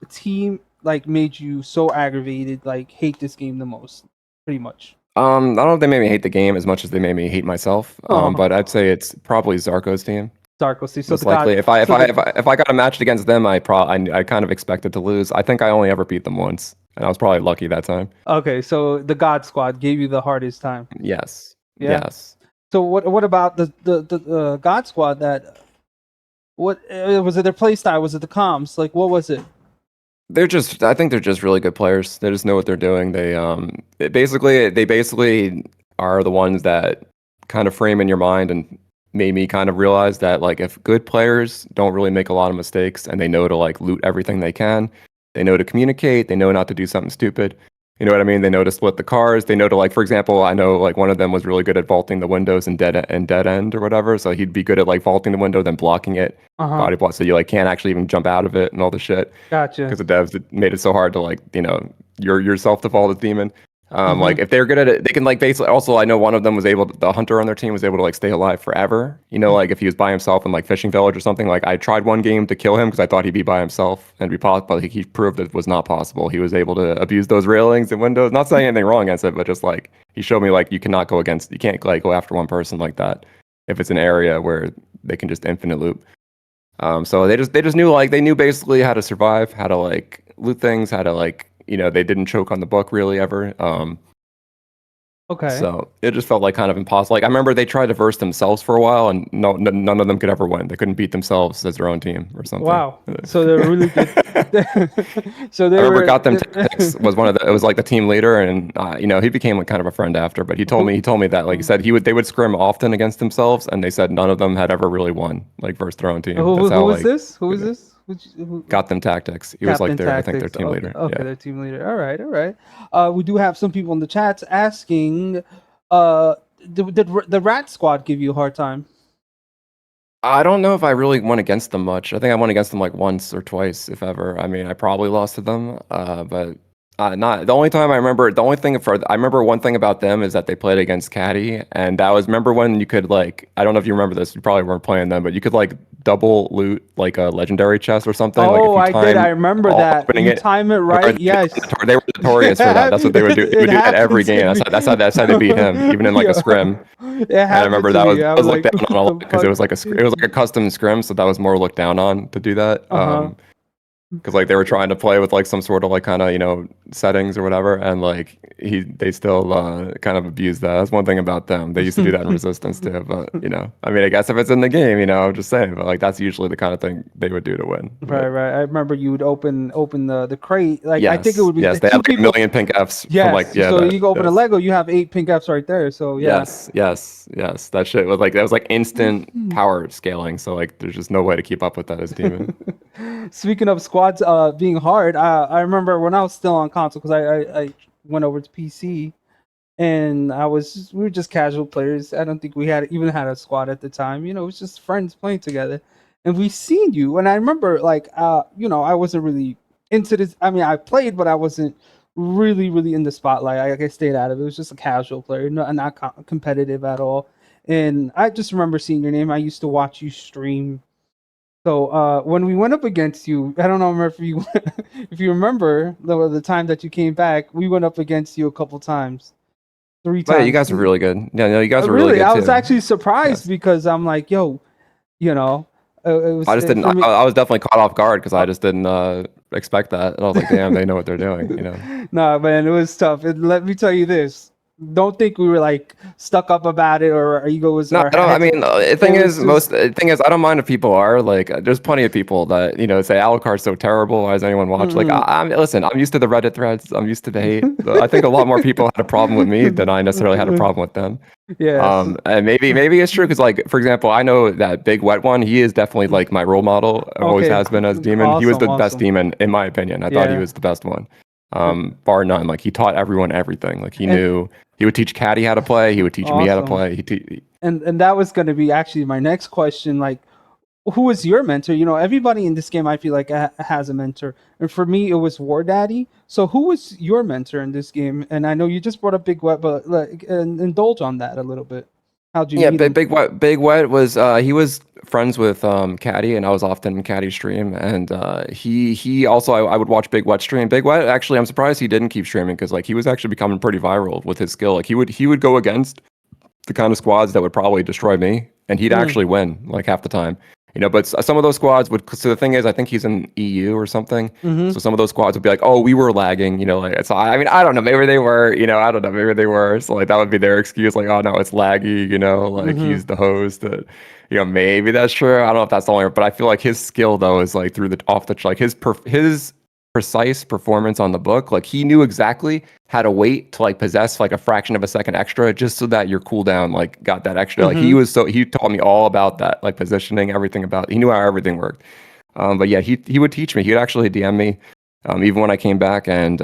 team like made you so aggravated, like hate this game the most? Pretty much. I don't know if they made me hate the game as much as they made me hate myself. But I'd say it's probably Zarko's team. Zarko, so Most likely, if I got a match against them, I kind of expected to lose. I think I only ever beat them once, and I was probably lucky that time. Okay, so the God Squad gave you the hardest time. Yes. Yeah. Yes. So what about the God Squad? Was it their play style? Was it the comms? Like what was it? I think they're just really good players. They just know what they're doing. They basically are the ones that kind of frame in your mind and made me kind of realize that like if good players don't really make a lot of mistakes and they know to like loot everything they can, they know to communicate, they know not to do something stupid. You know what I mean? They know to split the cars. They know to like, for example, I know like one of them was really good at vaulting the windows and dead end or whatever. So he'd be good at like vaulting the window, then blocking it, body block, so you like can't actually even jump out of it and all the shit. Gotcha. Because the devs made it so hard to like, you know, yourself to fall the demon. Like if they're good at it, they can like basically. Also, I know one of them the hunter on their team was able to like stay alive forever. You know, like if he was by himself in like fishing village or something. Like I tried one game to kill him because I thought he'd be by himself and be possible, but he proved it was not possible. He was able to abuse those railings and windows. Not saying anything wrong against it, but just like he showed me like you can't like go after one person like that if it's an area where they can just infinite loop. So they just knew like they knew basically how to survive, how to like loot things, how to like. You know, they didn't choke on the book really ever. Okay. So it just felt like kind of impossible. Like I remember they tried to verse themselves for a while, and none of them could ever win. They couldn't beat themselves as their own team or something. Wow. So they're really good. So they I remember got them tactics was one of the. It was like the team leader, and you know he became like kind of a friend after. But he told me that like he said they would scrim often against themselves, and they said none of them had ever really won like versus their own team. Who was this? Who was this? Got them tactics. He was like I think their team leader. Okay, their team leader. All right. We do have some people in the chats asking, did the Rat Squad give you a hard time? I don't know if I really went against them much. I think I went against them like once or twice, if ever. I mean, I probably lost to them, but not the only time I remember. The only thing I remember one thing about them is that they played against Caddy, and that was remember when you could like I don't know if you remember this. You probably weren't playing them, but you could like double loot like a legendary chest or something. Oh, like I did. I remember that. You time it right. Yes. They were notorious for that. That's what they would do. They would do that every game. That's how they beat him, even in like a scrim. I remember that was looked down on a lot because it was like a custom scrim, so that was more looked down on to do that. Because like they were trying to play with like some sort of like kind of settings or whatever, and like they still kind of abuse that. That's one thing about them. They used to do that in Resistance too, but I mean, I guess if it's in the game, I'm just saying, but like that's usually the kind of thing they would do to win. Right, right. I remember you would open the crate. Like I think it would be yes, they two had like a people. million pink Fs Yes. from like So you go open a yes. Lego, you have 8 pink Fs right there. So yeah. Yes. That shit was like instant power scaling. So like, there's just no way to keep up with that as demon. Speaking of squads being hard, I remember when I was still on console because I went over to PC and we were just casual players. I don't think we even had a squad at the time. It was just friends playing together, and we seen you. And I remember like I wasn't really into this. I mean, I played, but I wasn't really in the spotlight. I stayed out of it. It was just a casual player, not competitive at all. And I just remember seeing your name. I used to watch you stream. So when we went up against you, I don't know if you if you remember the time that you came back, we went up against you a couple times, 3 But yeah, times. you guys are really good. Yeah, no, you guys are really Really, good I too. was actually surprised Yes. because I'm like, yo, it was. I just didn't. for me- I was definitely caught off guard because I just didn't expect that, and I was like, "Damn, they know what they're doing." Nah, man, it was tough. Let me tell you this. Don't think we were like stuck up about it or our ego was. No, Our I don't. I heads- mean, the it thing was is, just- I don't mind if people are like. There's plenty of people that say Alucard's so terrible. Why does anyone watch? Like, listen. I'm used to the Reddit threads. I'm used to the hate. I think a lot more people had a problem with me than I necessarily had a problem with them. Yes. And maybe it's true because, like, for example, I know that Big Wet one. He is definitely like my role model. Always Okay, has been as demon. He was the best awesome. demon in my opinion. I thought he Yeah. was the best one, bar none. Like he taught everyone everything. Like he knew. He would teach Caddy how to play. He would teach me how to Awesome. play. And that was going to be actually my next question. Like, who was your mentor? Everybody in this game, I feel like has a mentor. And for me, it was War Daddy. So who was your mentor in this game? And I know you just brought up Big Wet, but like, indulge on that a little bit. How'd you meet him? Big Wet was he was friends with Caddy, and I was often in Caddy's stream, and he also I would watch Big Wet stream. Big Wet actually, I'm surprised he didn't keep streaming because like he was actually becoming pretty viral with his skill. Like he would go against the kind of squads that would probably destroy me, and he'd actually win like half the time. But some of those squads would. So the thing is, I think he's in EU or something. Mm-hmm. So some of those squads would be like, "Oh, we were lagging," like. So I mean, I don't know. Maybe they were. I don't know. Maybe they were. So like that would be their excuse. Like, oh no, it's laggy. Like he's the host. Maybe that's true. I don't know if that's the only. But I feel like his skill though is like through the off the like his precise performance on the book. Like he knew exactly how to wait to like possess like a fraction of a second extra just so that your cooldown like got that extra. Like he taught me all about that, like positioning, everything about. He knew how everything worked. But yeah, he would teach me. He'd actually DM me, even when I came back and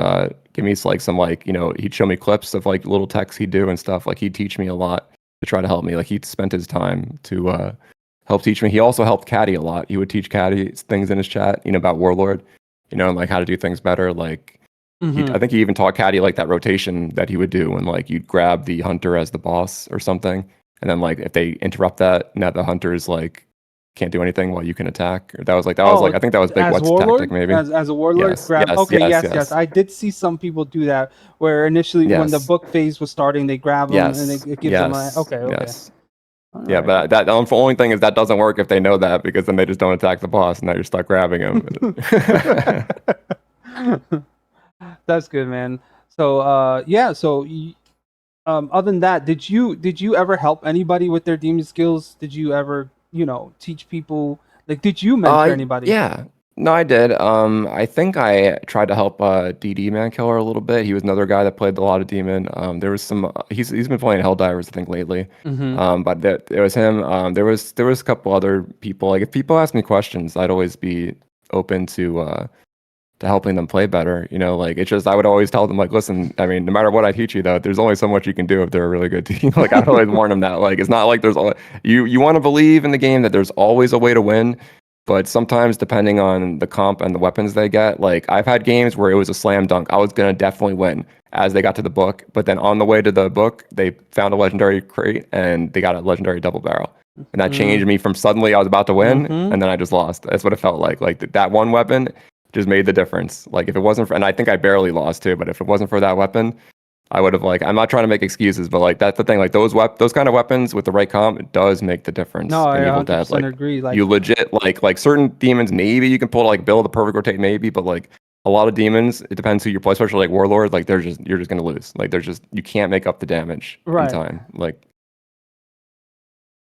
give me like some like he'd show me clips of like little texts he'd do and stuff. Like he'd teach me a lot to try to help me. Like he'd spent his time to help teach me. He also helped Caddy a lot. He would teach Caddy things in his chat, about Warlord. And like how to do things better. Like, I think he even taught Caddy like that rotation that he would do when like you'd grab the hunter as the boss or something, and then like if they interrupt that, now the hunters like can't do anything while you can attack. Or that was like I think that was Big Wet's tactic maybe. As a warlord, Yes, grab. yes, Okay, yes, yes. yes. I did see some people do that where initially when the Yes. book phase was starting, they grab them Yes, and it gives them a yes, okay. yes. All Yeah, right. but the only thing is that doesn't work if they know that because then they just don't attack the boss and now you're stuck grabbing him. That's good, man. So yeah, so other than that, did you ever help anybody with their demon skills? Did you ever, teach people, like did you mentor anybody? Yeah. No, I did. I think I tried to help DD Man Killer a little bit. He was another guy that played a lot of demon. There was some he's been playing Helldivers I think lately. But it was him. There was a couple other people. Like if people ask me questions, I'd always be open to helping them play better. Like it's just I would always tell them like, listen, I mean, no matter what I teach you though, there's only so much you can do if they're a really good team. Like I'd always warn them that like it's not like there's you want to believe in the game that there's always a way to win. But sometimes, depending on the comp and the weapons they get, like I've had games where it was a slam dunk. I was gonna definitely win as they got to the book, but then on the way to the book, they found a legendary crate and they got a legendary double barrel, and that changed me from suddenly I was about to win and then I just lost. That's what it felt like. Like that one weapon just made the difference. Like if it wasn't for, and I think I barely lost too, but if it wasn't for that weapon, I would have like. I'm not trying to make excuses, but like that's the thing. Like those kind of weapons with the right comp, it does make the difference. No, I in Evil 100% Dead. Like, agree. Like you legit like certain demons, maybe you can pull like build a perfect rotate, maybe, but like a lot of demons, it depends who you play, especially like Warlord, like you're just gonna lose. Like you can't make up the damage in Right. time. Like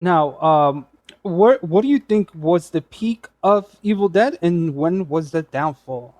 Now, what do you think was the peak of Evil Dead, and when was the downfall?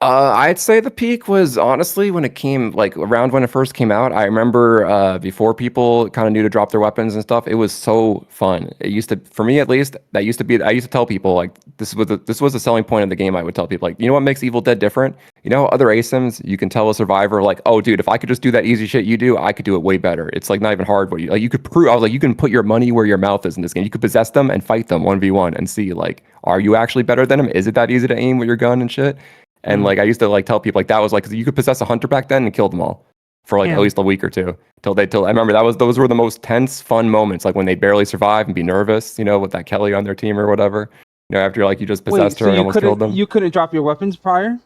I'd say the peak was honestly when it came like around when it first came out. I remember before people kind of knew to drop their weapons and stuff. It was so fun. It used to, for me at least, that used to be. I used to tell people like this was a selling point of the game. I would tell people like, you know what makes Evil Dead different? You know, other ASIMs, you can tell a survivor like, oh dude, if I could just do that easy shit you do, I could do it way better. It's like not even hard. What you like, you could prove. I was like, you can put your money where your mouth is in this game. You could possess them and fight them 1v1 and see like, are you actually better than them? Is it that easy to aim with your gun and shit? And like I used to like tell people like that was like 'cause you could possess a hunter back then and kill them all for like at least a week or two till I remember those were the most tense fun moments, like when they barely survive and be nervous, you know, with that Kelly on their team or whatever, you know, after like you just possessed her and almost killed them. You couldn't drop your weapons prior?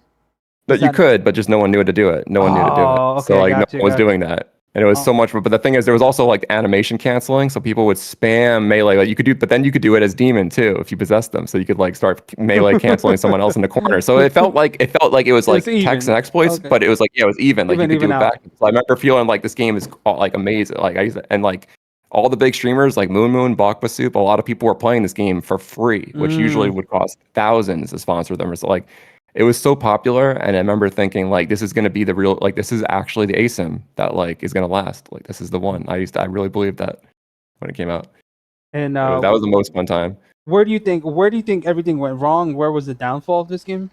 But you could, but just no one knew how to do it. No one knew to do it. Okay, So like no one was doing that. And it was so much, but the thing is, there was also like animation canceling, so people would spam melee. Like you could do, but then you could do it as demon too if you possessed them. So you could like start melee canceling someone else in the corner. So it felt like it was like text and exploits, but it was like it was even. Like you could do it back. So I remember feeling like this game is like amazing. Like and like all the big streamers like Moon, Bakba Soup, a lot of people were playing this game for free, which usually would cost thousands to sponsor them. So like. It was so popular, and I remember thinking like, this is going to be the real, like this is actually the ASIM that like is going to last. Like this is the one. I really believed that when it came out, and that was the most fun time. Where do you think everything went wrong? Where was the downfall of this game?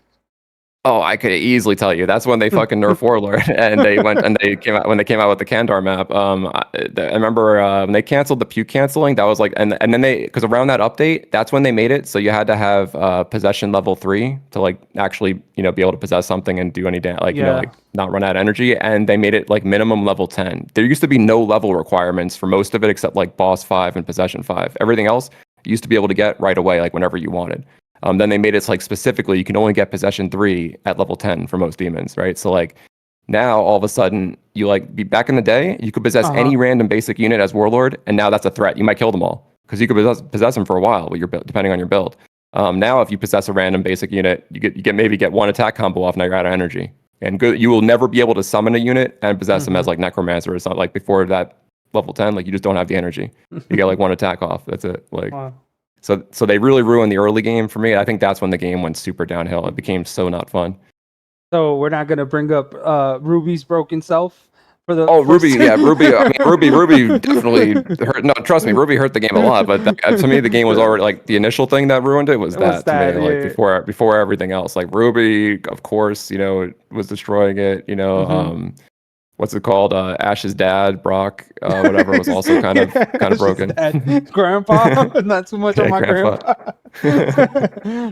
Oh, I could easily tell you. That's when they fucking nerfed Warlord, and they went and they came out with the Kandar map. I remember when they canceled the puke canceling. That was like, and then because around that update, that's when they made it so you had to have possession level 3 to like actually be able to possess something and do any damage, like not run out of energy. And they made it like minimum level 10. There used to be no level requirements for most of it except like boss 5 and possession 5. Everything else you used to be able to get right away, like whenever you wanted. Then they made it like specifically you can only get possession 3 at level 10 for most demons, right? So like now all of a sudden you like be back in the day you could possess any random basic unit as Warlord, and now that's a threat. You might kill them all because you could possess them for a while with your build, depending on your build. Now if you possess a random basic unit, you get one attack combo off, now you're out of energy, and you will never be able to summon a unit and possess them as like Necromancer or something. Like before that level 10, like you just don't have the energy. You get like one attack off. That's it. Like. Wow. So they really ruined the early game for me. I think that's when the game went super downhill. It became so not fun. So we're not gonna bring up Ruby's broken self for the. Oh, Ruby, yeah, Ruby. I mean, Ruby definitely hurt. No, trust me, Ruby hurt the game a lot. But to me, the game was already like the initial thing that ruined it was that to me. Like before everything else. Like Ruby, of course, was destroying it. What's it called? Ash's dad, Brock, whatever, was also kind of broken. Grandpa, not too much on my grandpa.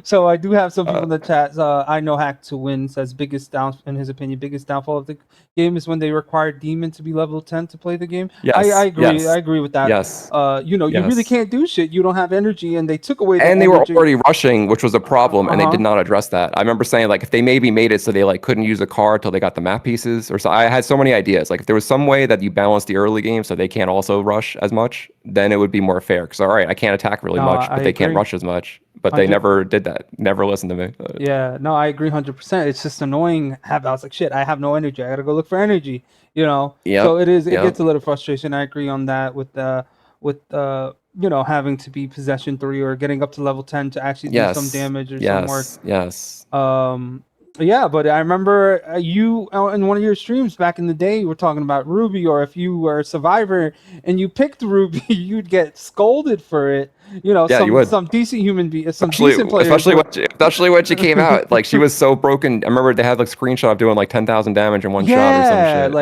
So I do have some people in the chat. I know Hack to Win says in his opinion, biggest downfall of the game is when they require Demon to be level 10 to play the game. Yes, I agree. Yes. I agree with that. Yes. You really can't do shit. You don't have energy, and they took away. And they were already rushing, which was a problem, and they did not address that. I remember saying like if they maybe made it so they like couldn't use a car till they got the map pieces, or so. I had so many ideas. Like if there was some way that you balance the early game so they can't also rush as much, then it would be more fair. Because all right, I can't attack really much, but they can't rush as much. But they never did that. Never listened to me. Yeah, no, I agree 100%. It's just annoying. I was like, shit, I have no energy. I gotta go look for energy. So it gets a little frustration. I agree on that with having to be possession 3 or getting up to level 10 to actually do some damage or some work. Yes. Yeah, but I remember you in one of your streams back in the day, you were talking about Ruby, or if you were a survivor and you picked Ruby, you'd get scolded for it. You would. Some decent human being, decent players. Especially when she came out, like she was so broken. I remember they had like screenshot of doing like 10,000 damage in one shot or some shit.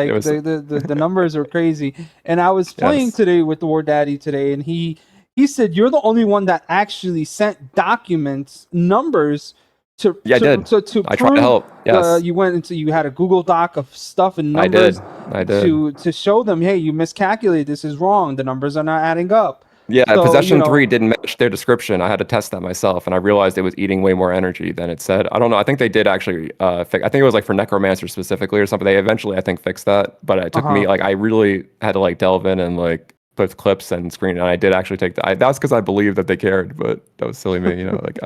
Like the numbers are crazy. And I was playing today with the War Daddy today, and he said you're the only one that actually sent documents, numbers. I did. To I tried to help. Yes. You had a Google Doc of stuff and numbers. I did. To show them, hey, you miscalculated. This is wrong. The numbers are not adding up. Yeah, so, possession 3 didn't match their description. I had to test that myself, and I realized it was eating way more energy than it said. I don't know. I think they did actually I think it was like for Necromancer specifically or something. They eventually, I think, fixed that. But it took me, like, I really had to like delve in and like with clips and screen, and I did actually take that's because I believed that they cared, but that was silly me, like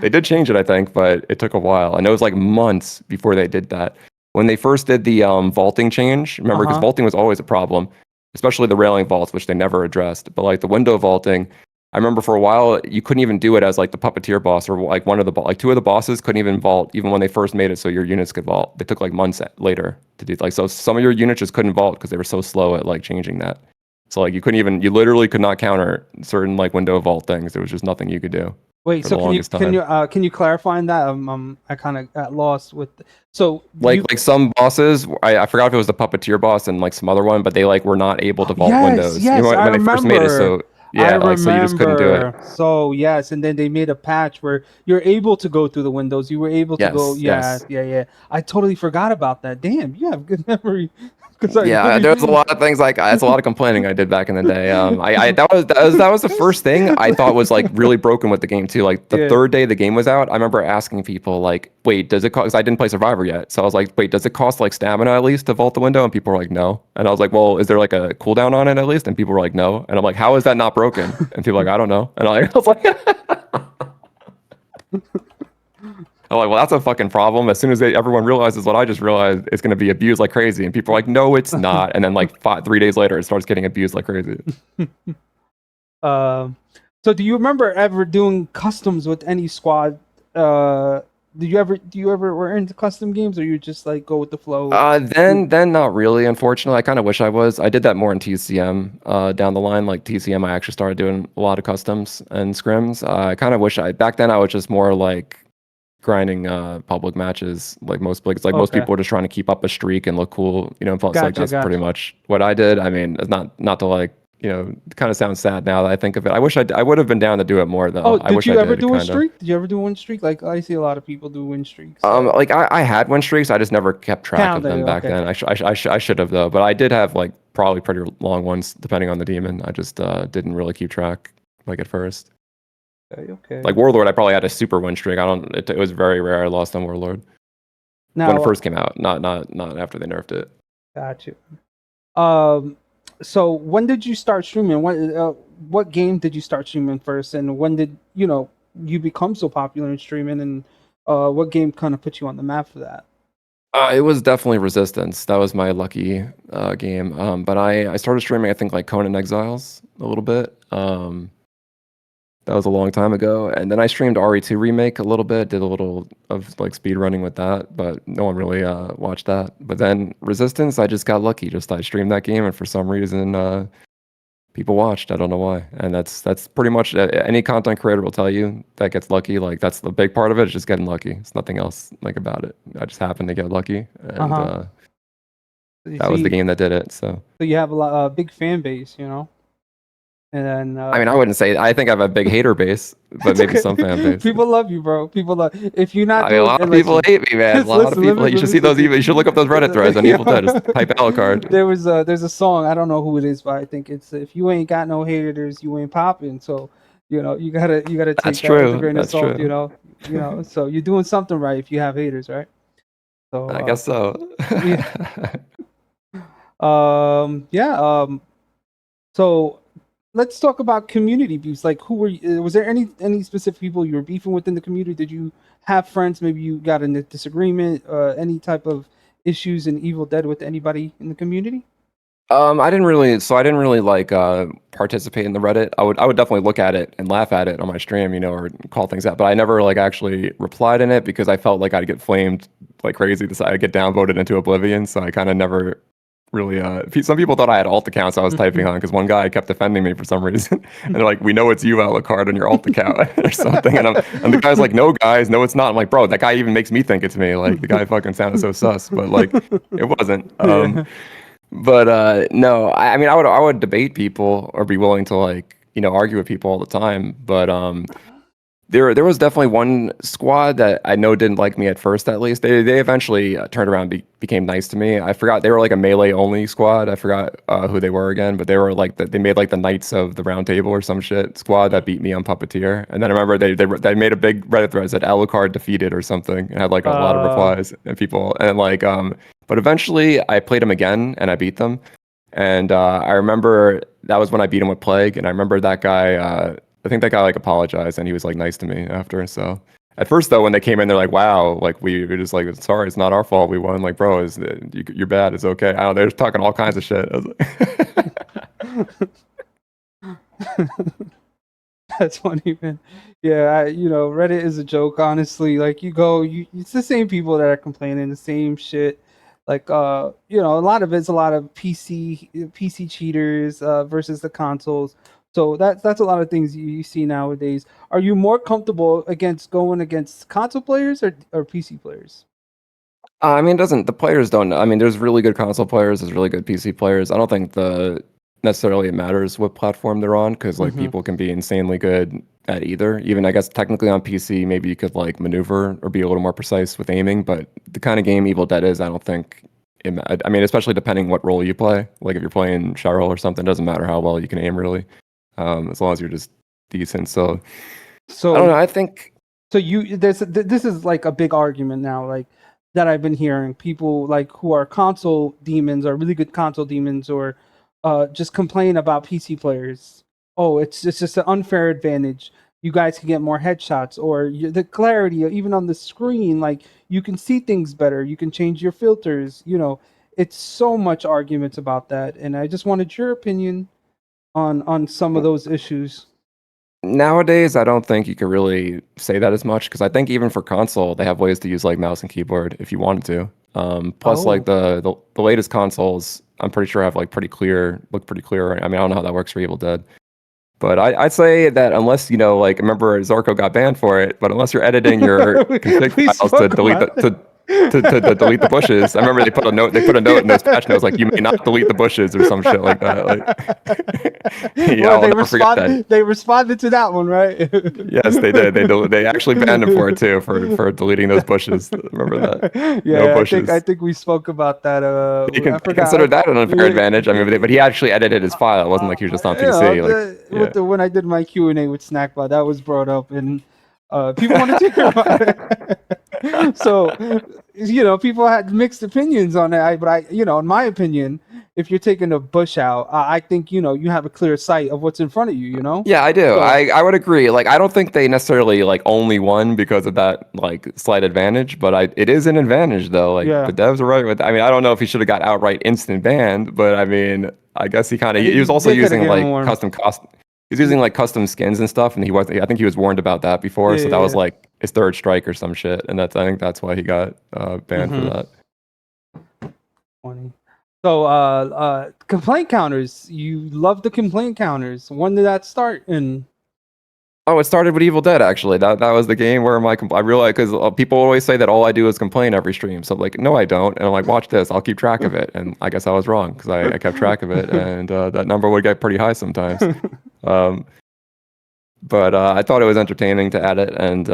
they did change it, I think, but it took a while, and it was like months before they did that. When they first did the vaulting change, remember, because vaulting was always a problem, especially the railing vaults, which they never addressed, but like the window vaulting, I remember for a while you couldn't even do it as like the puppeteer boss, or like like two of the bosses couldn't even vault even when they first made it so your units could vault. They took like months later to do, like, so some of your units just couldn't vault because they were so slow at like changing that. So like you literally could not counter certain like window vault things. There was just nothing you could do. Wait, so can you clarify on that? I kind of got lost with. So like some bosses, I forgot if it was the puppeteer boss and like some other one, but they like were not able to vault windows. Yes, when they first made it. So yeah, like, so you just couldn't do it. So yes, and then they made a patch where you're able to go through the windows. You were able to go. Yeah. I totally forgot about that. Damn, you have good memory. There was a lot of things like that's a lot of complaining I did back in the day. That was the first thing I thought was like really broken with the game too. Like the third day the game was out, I remember asking people like, "Wait, does it cost?" Because I didn't play Survivor yet, so I was like, "Wait, does it cost like stamina at least to vault the window?" And people were like, "No." And I was like, "Well, is there like a cooldown on it at least?" And people were like, "No." And I'm like, "How is that not broken?" And people were like, "I don't know." And I was like. I'm like, well, that's a fucking problem. As soon as everyone realizes what I just realized, it's going to be abused like crazy. And people are like, no, it's not. And then like 3 days later, it starts getting abused like crazy. So do you remember ever doing customs with any squad? Do you ever were into custom games, or you just like go with the flow? Then not really, unfortunately. I kind of wish I was. I did that more in TCM down the line. Like TCM, I actually started doing a lot of customs and scrims. I kind of wish back then I was just more like grinding public matches like most most people are just trying to keep up a streak and look cool, plus like that's pretty much what I did. I mean, it's not to like, it kind of sounds sad now that I think of it. I wish I would have been down to do it more though. Did you ever do a streak? Did you ever do a win streak? Like I see a lot of people do win streaks. Like I had win streaks, I just never kept track of them back then. I should have though, but I did have like probably pretty long ones depending on the demon. I just didn't really keep track like at first. Okay. Like Warlord, I probably had a super win streak. It was very rare I lost on Warlord. Now, when it first came out, not after they nerfed it. Got you. So when did you start streaming? What game did you start streaming first, and when did you become so popular in streaming, and what game kind of put you on the map for that? It was definitely Resistance. That was my lucky game. But I started streaming, I think, like Conan Exiles a little bit. That was a long time ago. And then I streamed RE2 Remake a little bit, did a little of like speed running with that, but no one really watched that. But then Resistance, I just got lucky. I streamed that game, and for some reason, people watched. I don't know why. And that's pretty much any content creator will tell you that gets lucky. Like that's the big part of it, is just getting lucky. It's nothing else like about it. I just happened to get lucky, and that was the game that did it. So you have a big fan base, And then, I mean, I wouldn't say. I think I have a big hater base, but maybe some fan base. People love you, bro. People love. If you're not, I mean, a lot of people hate me, man. A lot of people. You should see those. You should look up those Reddit threads on Evil Dead. Just type Alucard. There's a song. I don't know who it is, but I think it's "If you ain't got no haters, you ain't popping." So you gotta take that with a grain of salt. So you're doing something right if you have haters, right? So I guess so. So let's talk about community views. Like, who were you, was there any specific people you were beefing within the community? Did you have friends? Maybe you got in a disagreement, any type of issues in Evil Dead with anybody in the community? I didn't really like participate in the Reddit. I would definitely look at it and laugh at it on my stream, or call things out. But I never like actually replied in it because I felt like I'd get flamed like crazy. I'd get downvoted into oblivion. So I kind of never really some people thought I had alt accounts I was typing on, because one guy kept defending me for some reason, and they're like, "We know it's you, Alucard, on your alt account," or something, and the guy's like, "No, guys, no, it's not." I'm like, "Bro, that guy even makes me think it's me." Like, the guy fucking sounded so sus, but like it wasn't. But no, I mean, I would debate people or be willing to like argue with people all the time, but there was definitely one squad that I know didn't like me at first. At least they eventually turned around, became nice to me. I forgot they were like a melee only squad. I forgot who they were again, but they were like they made like the Knights of the Round Table or some shit squad that beat me on Puppeteer. And then I remember they made a big Reddit thread that Alucard defeated or something, and had like a lot of replies and people, and like but eventually I played them again and I beat them. And I remember that was when I beat him with Plague, and I remember that guy. I think that guy like apologized, and he was like nice to me after. So at first though, when they came in, they're like, "Wow, like we were just like, sorry, it's not our fault. We won." Like, bro, you're bad. It's okay. I don't know. They're just talking all kinds of shit. I was like, That's funny, man. Yeah, Reddit is a joke, honestly. Like it's the same people that are complaining the same shit. Like a lot of it's a lot of PC cheaters versus the consoles. So that's a lot of things you see nowadays. Are you more comfortable going against console players or PC players? I mean, it doesn't the players don't. I mean, there's really good console players. There's really good PC players. I don't think necessarily it matters what platform they're on because like Mm-hmm. people can be insanely good at either. Even I guess technically on PC, maybe you could like maneuver or be a little more precise with aiming. But the kind of game Evil Dead is, I don't think. I mean, especially depending what role you play. Like if you're playing Cheryl or something, it doesn't matter how well you can aim really, as long as you're just decent. So I don't know. So I think this is like a big argument now, like that I've been hearing people like who are console demons or really good console demons or just complain about PC players. Oh, it's just an unfair advantage. You guys can get more headshots or the clarity, even on the screen, like you can see things better. You can change your filters. It's so much arguments about that, and I just wanted your opinion on some of those issues. nowadays, I don't think you could really say that as much because I think even for console, they have ways to use like mouse and keyboard if you wanted to. Plus, like Oh. the latest consoles, I'm pretty sure have like look pretty clear. I mean, I don't know how that works for Evil Dead, but I'd say that unless like remember Zarko got banned for it, but unless you're editing your we config we files to spoke delete about the to delete the bushes. I remember they put a note. They put a note in those patch notes like you may not delete the bushes or some shit like that. Like, yeah, well, I'll never forget that. they responded to that one, right? Yes, they did. They actually banned him for it too for deleting those bushes. Remember that? No Yeah, I bushes. think we spoke about that. I They forgot. considered that an unfair Yeah, advantage. I mean, but he actually edited his file. It wasn't like he was just on PC. Like, yeah. when I did my Q&A with Snackbot, that was brought up, and people wanted to hear about it. So, people had mixed opinions on it. In my opinion, if you're taking a bush out, I think you have a clear sight of what's in front of you. Yeah, I do. So I would agree. Like, I don't think they necessarily like only won because of that like slight advantage, but it is an advantage though. Like yeah, the devs are right with. I mean, I don't know if he should have got outright instant banned, but I mean, I guess he was also they could have using given like more. He's using like custom skins and stuff, and I think he was warned about that before, so that was Yeah. like his third strike or some shit, and I think that's why he got banned for Mhm. that. Funny. So, complaint counters. You love the complaint counters. When did that start? And Oh, it started with Evil Dead actually. That was the game where I realized because people always say that all I do is complain every stream. So like, no, I don't. And I'm like, watch this. I'll keep track of it. And I guess I was wrong because I kept track of it, and that number would get pretty high sometimes. Um, but I thought it was entertaining to add it, and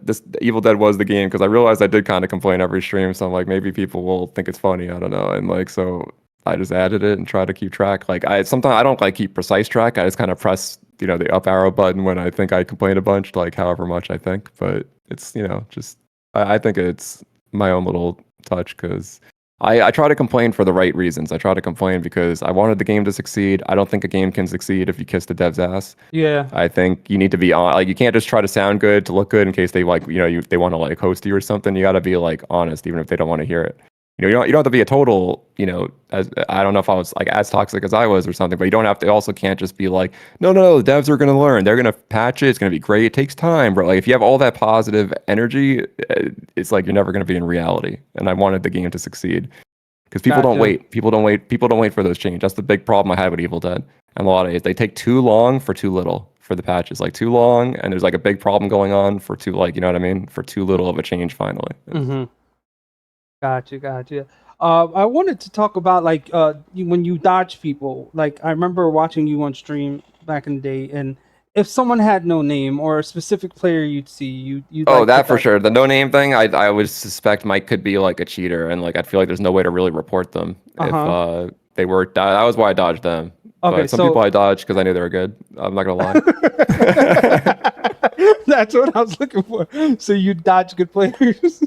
this Evil Dead was the game because I realized I did kind of complain every stream. So I'm like, maybe people will think it's funny. I don't know. And like, so I just added it and try to keep track. Like sometimes I don't like keep precise track. I just kind of press the up arrow button when I think I complain a bunch, like however much I think. But it's just I think it's my own little touch because I try to complain for the right reasons. I try to complain because I wanted the game to succeed. I don't think a game can succeed if you kiss the dev's ass. yeah, I think you need to be on. Like you can't just try to sound good to look good in case they like they want to like host you or something. You got to be like honest, even if they don't want to hear it. You don't have to be a total, as I don't know if I was like as toxic as I was or something, but you don't have to also can't just be like, no, the devs are going to learn. They're going to patch it. It's going to be great. It takes time, bro. Like if you have all that positive energy, it's like you're never going to be in reality. And I wanted the game to succeed because people don't Gotcha. wait. People don't wait. People don't wait for those changes. That's the big problem I had with Evil Dead. And a lot of it, they take too long for too little for the patches, like too long. And there's like a big problem going on for too, like, you know what I mean? For too little of a change finally. Mm-hmm. Gotcha. I wanted to talk about like when you dodge people. Like I remember watching you on stream back in the day, and if someone had no name or a specific player you'd see, you'd Oh, like to that for dodge. sure. The no name thing, I would suspect Mike could be like a cheater, and like I'd feel like there's no way to really report them if they were. That was why I dodged them. Okay, But some so people I dodged because I knew they were good. I'm not gonna lie. that's what I was looking for. So you dodge good players.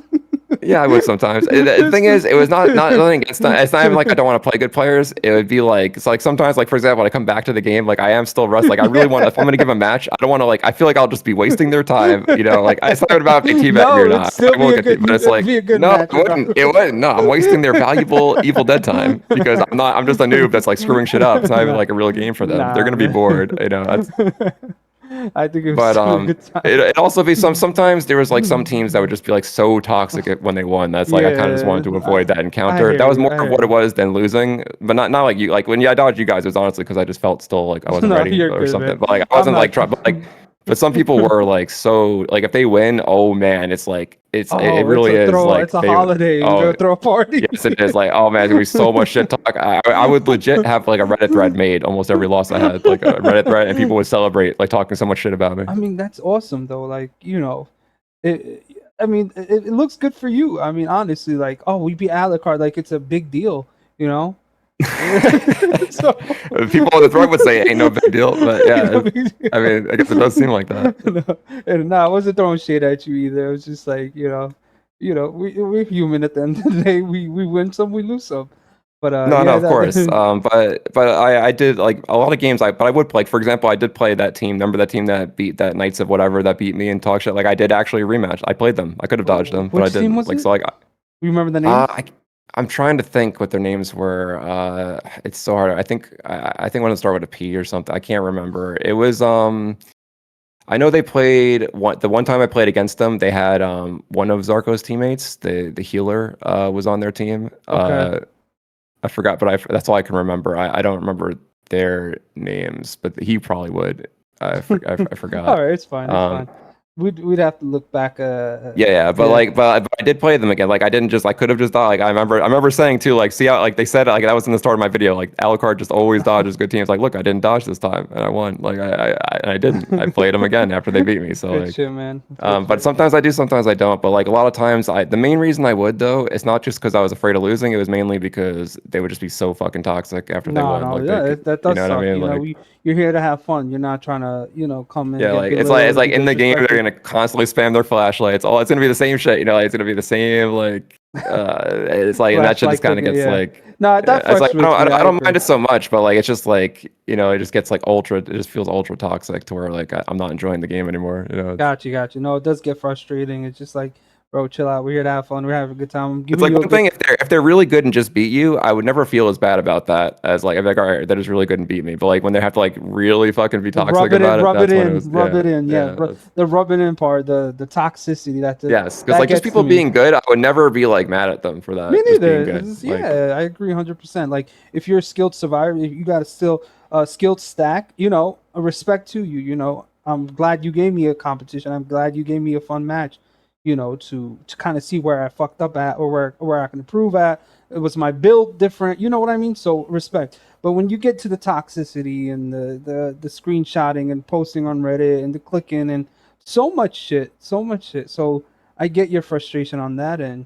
Yeah, I would sometimes. The thing is, it was not nothing against them. It's not even like I don't want to play good players. It would be like it's like sometimes, like for example, when I come back to the game, like I am still rust. Like I really want. If I'm gonna give a match, I don't want to like. I feel like I'll just be wasting their time. You know, like it's not even about if they teabag me No, or it'd not. still I be won't a get good. but it's It'd like be a good no, match. it wouldn't. It wouldn't. No, I'm wasting their valuable Evil Dead time because I'm not. I'm just a noob that's like screwing shit up. It's not even like a real game for them. They're Nah, gonna be man. bored. You know, that's I think it was but still a good time. it also be sometimes there was like some teams that would just be like so toxic when they won. That's like I kind of just wanted to Yeah, avoid that I encounter. That hear was you. more I of hear what it you. was than losing, but not like you. Like when I dodged you guys, it was honestly because I just felt still like I wasn't No, ready you're or good, something. man. But like I I'm wasn't not. like trying. But like but some people were like so like if they win, oh man, it's like it Oh, it's really a is throw. like It's a they holiday. We're oh gonna throw a party. yes it is like oh man, there's gonna be so much shit talk. I would legit have like a Reddit thread made almost every loss I had like a Reddit thread and people would celebrate like talking so much shit about me. I mean, that's awesome though. Like, it. I mean, it looks good for you. I mean, honestly, like, oh, we beat Alucard, like it's a big deal, you know. So, People on the thread would say ain't no big deal, but you yeah, know, I mean, I guess it does seem like that. no, and no, I wasn't throwing shade at you either. It was just like, we're human at the end of the day. We win some, we lose some. But No, no, yeah, of course. that But I did like a lot of games. But I would play. Like, for example, I did play that team. Remember that team that beat that Knights of whatever that beat me and talk shit. Like I did actually rematch. I played them. I could have dodged them, but I which team didn't. was Like it? so, like You remember the uh, names? I I'm trying to think what their names were. It's so hard. I think I want to start with a P or something. I can't remember. It was I know they played the one time I played against them, they had one of Zarko's teammates, the healer, was on their team. Okay. I forgot, but that's all I can remember. I don't remember their names, but he probably would. I All forgot. right, it's fine. It's Um, fine. We'd have to look back. yeah, but Yeah. like, but I did play them again. Like, I didn't just, I could have just thought. Like, I remember saying too. Like, see how, like they said, like that was in the start of my video. Like, Alucard just always dodges good teams. Like, look, I didn't dodge this time, and I won. Like, I didn't. I played them again after they beat me. So Good like, shit, man. Good but shit. sometimes I do, sometimes I don't. But like a lot of times, the main reason I would though, it's not just because I was afraid of losing. It was mainly because they would just be so fucking toxic after they No, won. no, Like yeah, that you does know what I suck. mean? Like. You're here to have fun. You're not trying to, come and Yeah, get like it's belittled, like be in the game they're disrespected. gonna constantly spam their flashlights. It's gonna be the same shit, you know. Like, it's gonna be the same like it's like and that shit just Flashlight kind of ticket, gets yeah. like No, that it's like frustrates me. I I don't mind agree. it so much, but like it's just like it just gets like ultra. It just feels ultra toxic to where like I'm not enjoying the game anymore. You know, Got you. No, it does get frustrating. It's just like, bro, chill out. We're here to have fun. We're having a good time. I'm it's giving like you a one good. thing if they're really good and just beat you, I would never feel as bad about that as like I'm like all right, that is really good and beat me. But like when they have to like really fucking be toxic about it, that's when it was Rub it in. Yeah, yeah. the rubbing in part, the toxicity Yes, because that like just gets to people me. being good, I would never be like mad at them for Me that. Just being neither. good. Like Yeah, I agree 100%. Like if you're a skilled survivor, if you got a still skilled stack, a respect to you. I'm glad you gave me a competition. I'm glad you gave me a fun match. To kind of see where I fucked up at or where I can improve at. It was my build different. You know what I mean? So respect. But when you get to the toxicity and the screenshotting and posting on Reddit and the clicking and so much shit, so much shit. So I get your frustration on that end.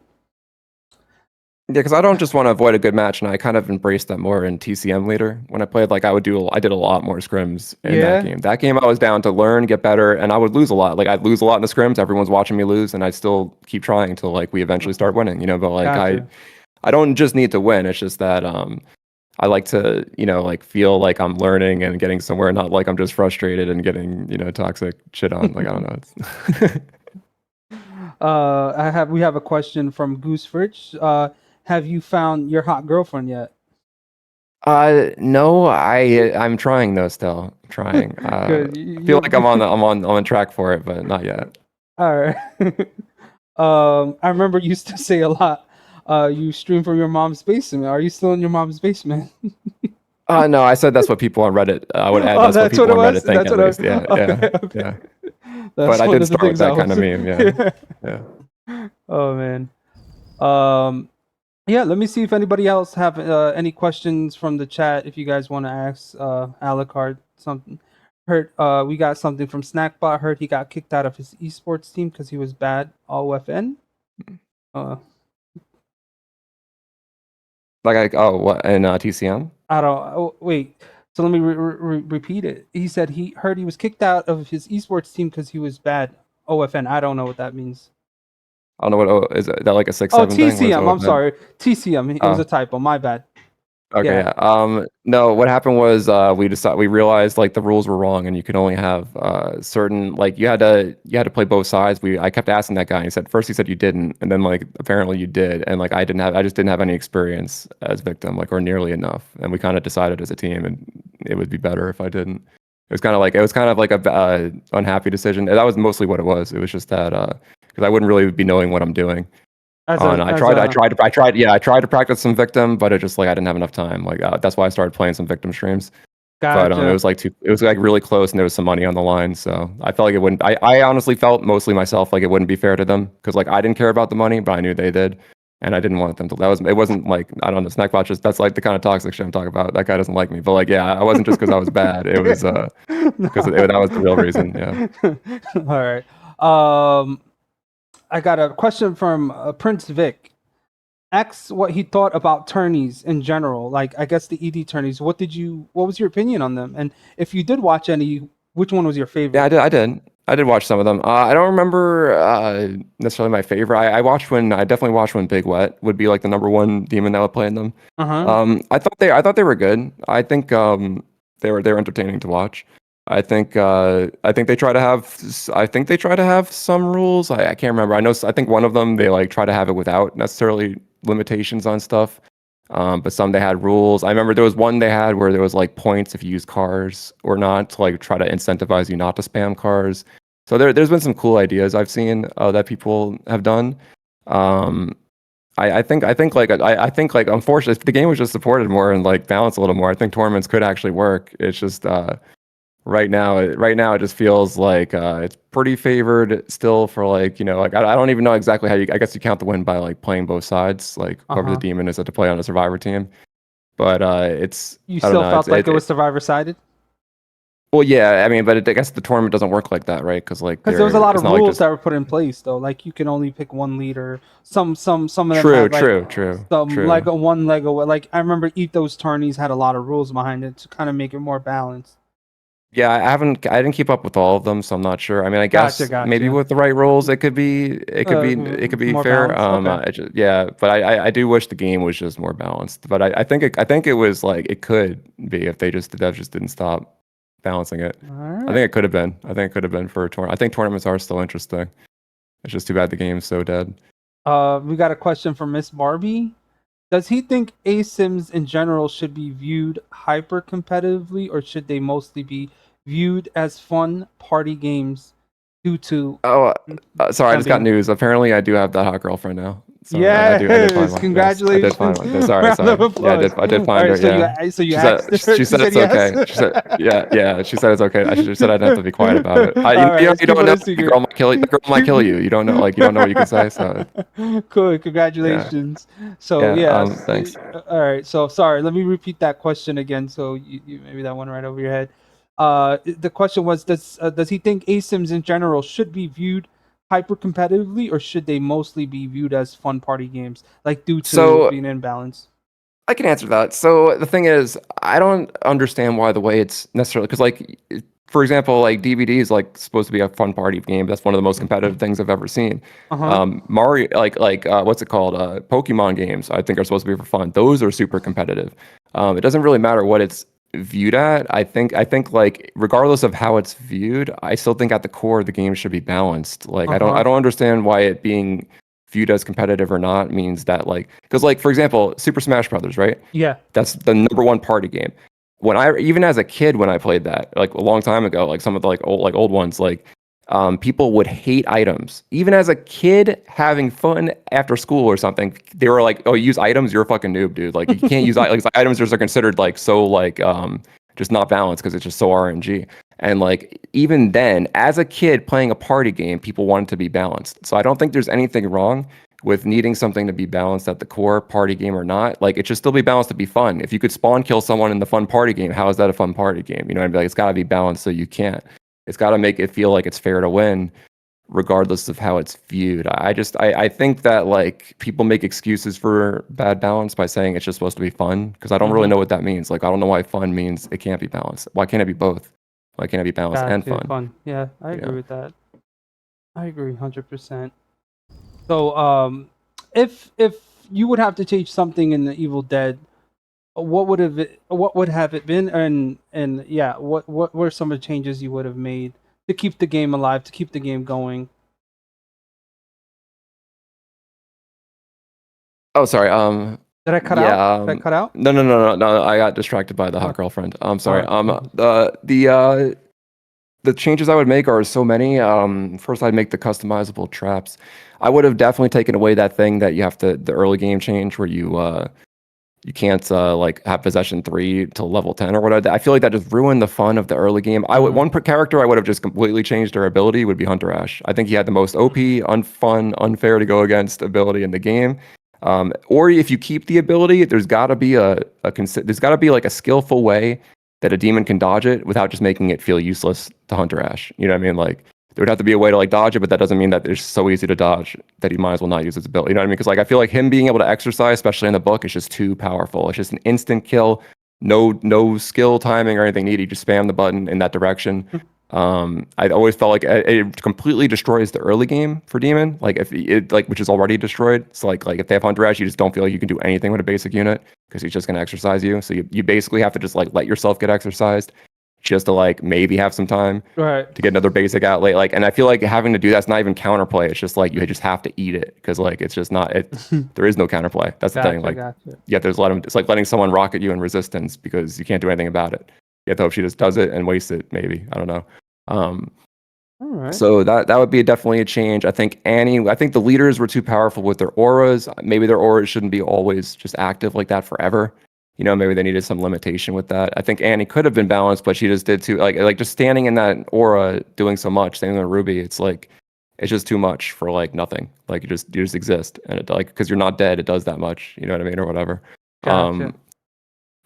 yeah, because I don't just want to avoid a good match, and I kind of embraced that more in TCM later. When I played, like I did a lot more scrims in that Yeah. game. That game I was down to learn, get better, and I would lose a lot. Like I'd lose a lot in the scrims. Everyone's watching me lose, and I'd still keep trying until like we eventually start winning. But like Gotcha. I don't just need to win. It's just that I like to, like feel like I'm learning and getting somewhere, not like I'm just frustrated and getting, toxic shit on. Like I don't know. It's We have a question from Goose Fritch. Have you found your hot girlfriend yet? no, I'm trying though still. I'm trying. Good. I feel like I'm on track for it, but not yet. All right. I remember you used to say a lot. You stream from your mom's basement. Are you still in your mom's basement? No, I said that's what people on Reddit. I would add Oh, that's what that's what people it on was. Reddit think That's at what least. Yeah, okay, yeah, okay. yeah. That's But I one did of the start with things I that kind was. of meme. Yeah, yeah. Oh man. Um. Yeah. Let me see if anybody else have any questions from the chat. If you guys want to ask Alucard something. Heard we got something from Snackbot. Heard he got kicked out of his esports team because he was bad OFN. Uh, What in TCM? I don't. Oh, wait. So let me repeat it. He said he heard he was kicked out of his esports team because he was bad OFN. I don't know what that means. I don't know what is that like a 6 Oh, 7 thing? What is TCM. what I'm sorry, TCM. It was Oh. a typo. My bad. Okay, Yeah. yeah. No, what happened was we realized like the rules were wrong and you could only have certain like you had to play both sides. I kept asking that guy and he said first he said you didn't and then like apparently you did and like I just didn't have any experience as victim like or nearly enough and we kind of decided as a team and it would be better if I didn't. It was kind of like a unhappy decision. And that was mostly what it was. It was just that because I wouldn't really be knowing what I'm doing. As And a as a I tried to practice some victim, but it just like I didn't have enough time. Like that's why I started playing some victim streams. But Gotcha. it was like really close, and there was some money on the line. So I felt like it wouldn't. I honestly felt mostly myself like it wouldn't be fair to them because like I didn't care about the money, but I knew they did, and I didn't want them to. It wasn't like I don't know. Snackbot just that's like the kind of toxic shit I'm talking about. That guy doesn't like me, but like yeah, I wasn't just because I was bad. It was because that was the real reason. Yeah. All right. I got a question from Prince Vic. Asks what he thought about tourneys in general, like I guess the ED tourneys. What was your opinion on them? And if you did watch any, which one was your favorite? Yeah, I did watch some of them. I don't remember necessarily my favorite. I definitely watched when Big Wet would be like the number one demon that would play in them. Uh-huh. I thought they were good. I think they were entertaining to watch. I think they try to have some rules. I can't remember. I think one of them they like try to have it without necessarily limitations on stuff. But some they had rules. I remember there was one they had where there was like points if you use cars or not to like try to incentivize you not to spam cars. So there's been some cool ideas I've seen that people have done. I think unfortunately if the game was just supported more and like balanced a little more, I think tournaments could actually work. It's just right now it just feels like it's pretty favored still for like like I don't even know exactly how I guess you count the win by like playing both sides like whoever the Uh-huh. demon is to play on a survivor team but it's You I don't still know felt like it was survivor sided? well yeah I mean but I guess the tournament doesn't work like that right because like Because there was a lot it's of not like rules just that were put in place though. Like you can only pick one leader. Some of them true had like true true some true Lego one Lego. Like I remember those tourneys had a lot of rules behind it to kind of make it more balanced. yeah I didn't keep up with all of them so I'm not sure I mean I Gotcha, guess maybe gotcha. with the right rules it could be More fair balanced. Okay. yeah but I do wish the game was just more balanced but I think it was like it could be if the devs just didn't stop balancing it. All I think right. it could have been. I think it could have been for a tournament. I think tournaments are still interesting. It's just too bad the game's so dead. We got a question from Miss Barbie. Does he think ASIMs in general should be viewed hyper competitively, or should they mostly be viewed as fun party games due to Oh, sorry, I them just got being news. Apparently, I do have that hot girlfriend now. So I did find yes, one. Yes, I did find congratulations. one. Sorry, Round of sorry. Yeah, applause. I did All find right, her. so Yeah. you She asked said her. she said Said it's yes. okay. She said yeah. She said it's okay. She said I didn't have to be quiet about it. All right, let's You keep don't it know. a The secret. girl might kill you. The girl might kill you. You don't know what you can say. So Cool, yeah, congratulations. So yeah. yes, Thanks. all right. So sorry, let me repeat that question again. So you maybe that went right over your head. The question was, does he think ASIMs in general should be viewed hyper competitively, or should they mostly be viewed as fun party games, like due to So being in balance? I can answer that. So the thing is, I don't understand why the way it's necessarily because, like, for example, like DVD is like supposed to be a fun party game. That's one of the most competitive things I've ever seen. Uh huh. Mario, what's it called? Pokemon games, I think are supposed to be for fun. Those are super competitive. It doesn't really matter what it's viewed at. I think like regardless of how it's viewed, I still think at the core the game should be balanced. Like Uh I huh. don't understand why it being viewed as competitive or not means that like because like for example Super Smash Brothers, right? Yeah. That's the number one party game. When I even as a kid when I played that like a long time ago, like some of the like old ones, like people would hate items. Even as a kid having fun after school or something, they were like, "Oh, you use items? You're a fucking noob, dude. Like you can't use like items just are considered like so like just not balanced because it's just so RNG." And like even then, as a kid playing a party game, people want it to be balanced. So I don't think there's anything wrong with needing something to be balanced at the core, party game or not. Like it should still be balanced to be fun. If you could spawn kill someone in the fun party game, how is that a fun party game? You know what I mean? Like it's got to be balanced so you can't. It's got to make it feel like it's fair to win, regardless of how it's viewed. I think that like people make excuses for bad balance by saying it's just supposed to be fun because I don't really Mm-hmm. know what that means. Like I don't know why fun means it can't be balanced. Why can't it be both? Why can't it be balanced and Gotcha. fun? Fun. Yeah, I Yeah. agree with that. I agree 100%. So, if you would have to change something in the Evil Dead, what would have it been? And yeah, what were some of the changes you would have made to keep the game alive, to keep the game going? Oh, sorry. Did I cut out? Yeah. Did I cut out? No. I got distracted by the hot Oh, girlfriend. I'm all sorry. right. The changes I would make are so many. First, I'd make the customizable traps. I would have definitely taken away that thing that you have to the early game change where you can't like have possession 3 till level 10 or whatever. I feel like that just ruined the fun of the early game. I would one per character I would have just completely changed their ability would be Hunter Ash. I think he had the most OP, unfun, unfair to go against ability in the game. Or if you keep the ability, there's got to be there's got to be like a skillful way that a demon can dodge it without just making it feel useless to Hunter Ash. You know what I mean? Like there would have to be a way to like dodge it, but that doesn't mean that it's so easy to dodge that he might as well not use his ability. You know what I mean? Because like I feel like him being able to exercise, especially in the book, is just too powerful. It's just an instant kill, no skill timing or anything needed. You just spam the button in that direction. I always felt like it completely destroys the early game for Demon, like if it like which is already destroyed. So like if they have Hunter Ash, you just don't feel like you can do anything with a basic unit because he's just gonna exercise you. So you basically have to just like let yourself get exercised just to like maybe have some time Right. to get another basic outlay. Like, and I feel like having to do that's not even counterplay. It's just like you just have to eat it because like it's just not it. There is no counterplay. That's the thing. Gotcha, Like gotcha. you have to just let him. It's like letting someone rocket you in resistance because you can't do anything about it. You have to hope she just does it and wastes it. Maybe I don't know. Um, All right. so that would be definitely a change. I think Annie. I think the leaders were too powerful with their auras. Maybe their auras shouldn't be always just active like that forever. You know, maybe they needed some limitation with that. I think Annie could have been balanced, but she just did too. Like just standing in that aura, doing so much, standing in Ruby. It's like it's just too much for like nothing. Like you just exist, and it like because you're not dead, it does that much. You know what I mean, or whatever. Gotcha.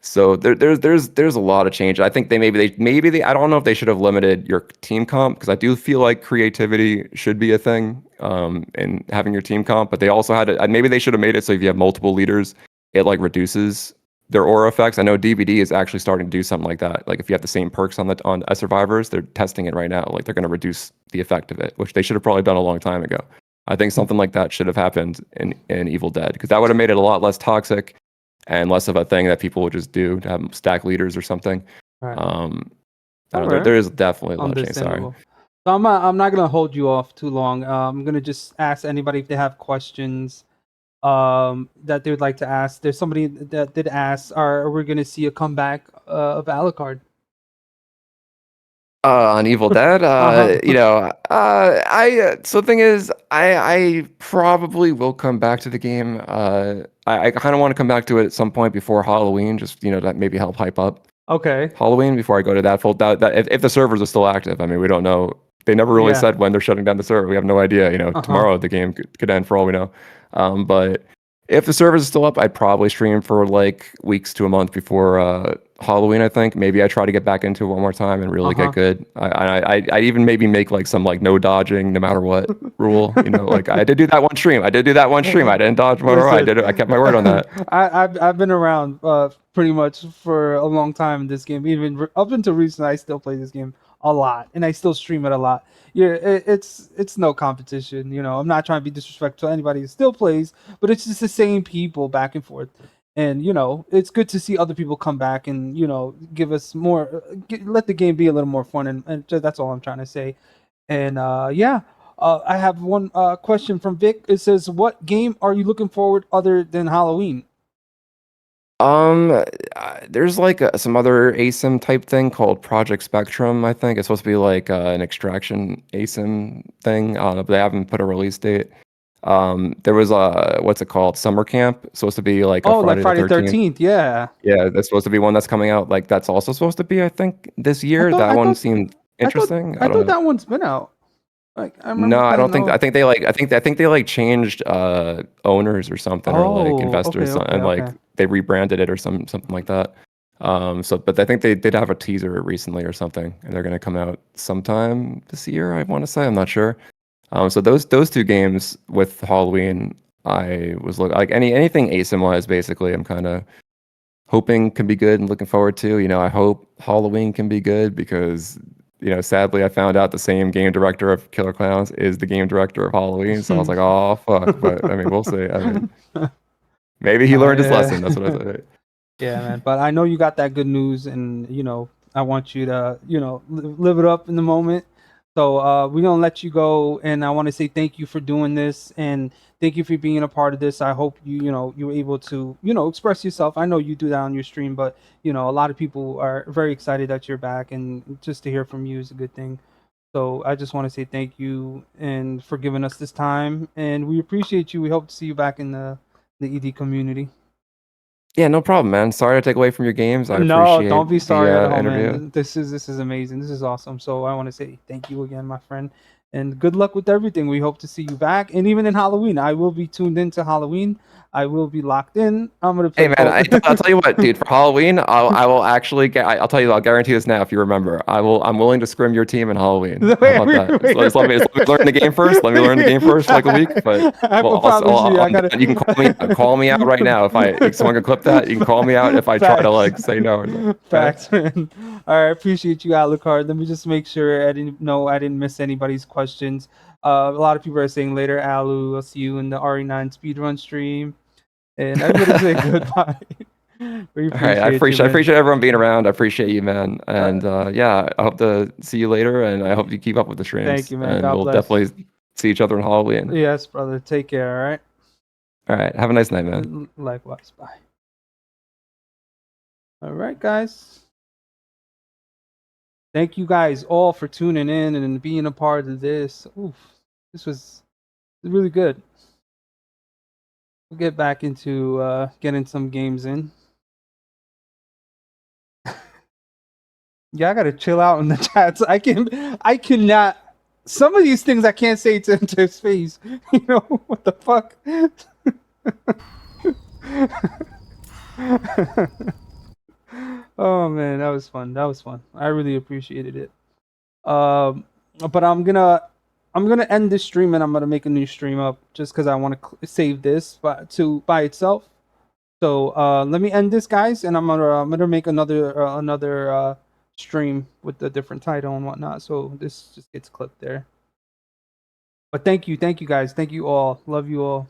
So there's a lot of change. I think maybe they I don't know if they should have limited your team comp because I do feel like creativity should be a thing in having your team comp, but they also had it. Maybe they should have made it so if you have multiple leaders, it like reduces their aura effects. I know DVD is actually starting to do something like that. Like if you have the same perks on Survivors, they're testing it right now. Like they're going to reduce the effect of it, which they should have probably done a long time ago. I think something like that should have happened in Evil Dead because that would have made it a lot less toxic and less of a thing that people would just do to have stack leaders or something. Right. I don't know. Alright. There is definitely a lot of change. Sorry. Understandable. So I'm not gonna hold you off too long. I'm gonna just ask anybody if they have questions that they would like to ask. There's somebody that did ask, are we gonna see a comeback of Alucard? On Evil Dead, Uh-huh. you know, so the thing is, I probably will come back to the game. I kind of want to come back to it at some point before Halloween, just you know, that maybe help hype up Okay. Halloween before I go to that full. That if the servers are still active, I mean, we don't know. They never really Yeah. said when they're shutting down the server. We have no idea. You know, Uh-huh. tomorrow the game could end for all we know. But if the servers are still up, I'd probably stream for like weeks to a month before Halloween. I think maybe I try to get back into it one more time and really Uh-huh. get good. I even maybe make like some like no dodging no matter what rule. You know, like I did do that one stream. I didn't dodge one. I Listen. did it. I kept my word on that. I've been around pretty much for a long time in this game. Even up until recently, I still play this game a lot, and I still stream it a lot. Yeah, it's no competition. You know, I'm not trying to be disrespectful to anybody who still plays, but it's just the same people back and forth. And you know, it's good to see other people come back and you know give us more, let the game be a little more fun, and that's all I'm trying to say. And yeah, I have one question from Vic. It says, "What game are you looking forward other than Halloween?" There's like some other ASIM type thing called Project Spectrum. I think it's supposed to be like an extraction ASIM thing. But they haven't put a release date. There was a what's it called? Summer Camp. Supposed to be like a Oh, like Friday Friday the 13th. 13th. Yeah. Yeah, that's supposed to be one that's coming out. Like that's also supposed to be, I think, this year. That I one thought seemed I thought interesting. I I don't thought know. that one's been out. Like I No, remember I playing don't think. those. I think they like. I think they like changed owners or something, or like Oh, okay, investors, okay, and like okay. they rebranded it or something like that. So, but I think they did have a teaser recently or something, and they're going to come out sometime this year. I want to say. I'm not sure. So those two games with Halloween, I was like anything ASIM wise, basically, I'm kind of hoping can be good and looking forward to. You know, I hope Halloween can be good because sadly, I found out the same game director of Killer Clowns is the game director of Halloween. So I was like, oh fuck. But I mean, we'll see. I mean, maybe he learned his yeah. lesson. That's what I say. Yeah, man. But I know you got that good news, and I want you to live it up in the moment. So we're gonna let you go, and I want to say thank you for doing this, and thank you for being a part of this. I hope you were able to express yourself. I know you do that on your stream, but a lot of people are very excited that you're back, and just to hear from you is a good thing. So I just want to say thank you and for giving us this time, and we appreciate you. We hope to see you back in the ED community. Yeah, no problem, man. Sorry to take away from your games. I No, don't be appreciate sorry at the all, interview. man. This is amazing. This is awesome. So I want to say thank you again, my friend, and good luck with everything. We hope to see you back, and even in Halloween, I will be tuned into Halloween. I will be locked in. I'm gonna Hey play man, both. I'll tell you what, dude. For Halloween, I will actually get. I'll tell you, I'll guarantee this now. If you remember, I'm willing to scrim your team in Halloween. How about that? So just let me learn the game first. Let me learn the game first for like a week. But I well, promise you, I gotta. you can call me out right now if someone can clip that. You can call me out if I try to like say no or something. Facts, man. All right, appreciate you, Alucard. Let me just make sure I didn't miss anybody's questions. A lot of people are saying later, Alu. I'll see you in the RE9 speedrun stream. And everybody say goodbye. We All right, appreciate you, I man. appreciate everyone being around. I appreciate you, man. And yeah, I hope to see you later, and I hope you keep up with the streams. Thank you, man. And God we'll bless. definitely see each other in Halloween. Yes, brother. Take care. All right. All right, have a nice night, man. Likewise. Bye. All right, guys. Thank you guys all for tuning in and being a part of this. Oof, this was really good. We'll get back into getting some games in. Yeah, I gotta chill out in the chats. I cannot. Some of these things I can't say to his face. You know what the fuck? Oh man, that was fun. That was fun. I really appreciated it. But I'm gonna end this stream and I'm gonna make a new stream up just because I want to save this by itself. So let me end this, guys, and I'm gonna make another stream with the different title and whatnot. So this just gets clipped there. But thank you guys, thank you all, love you all.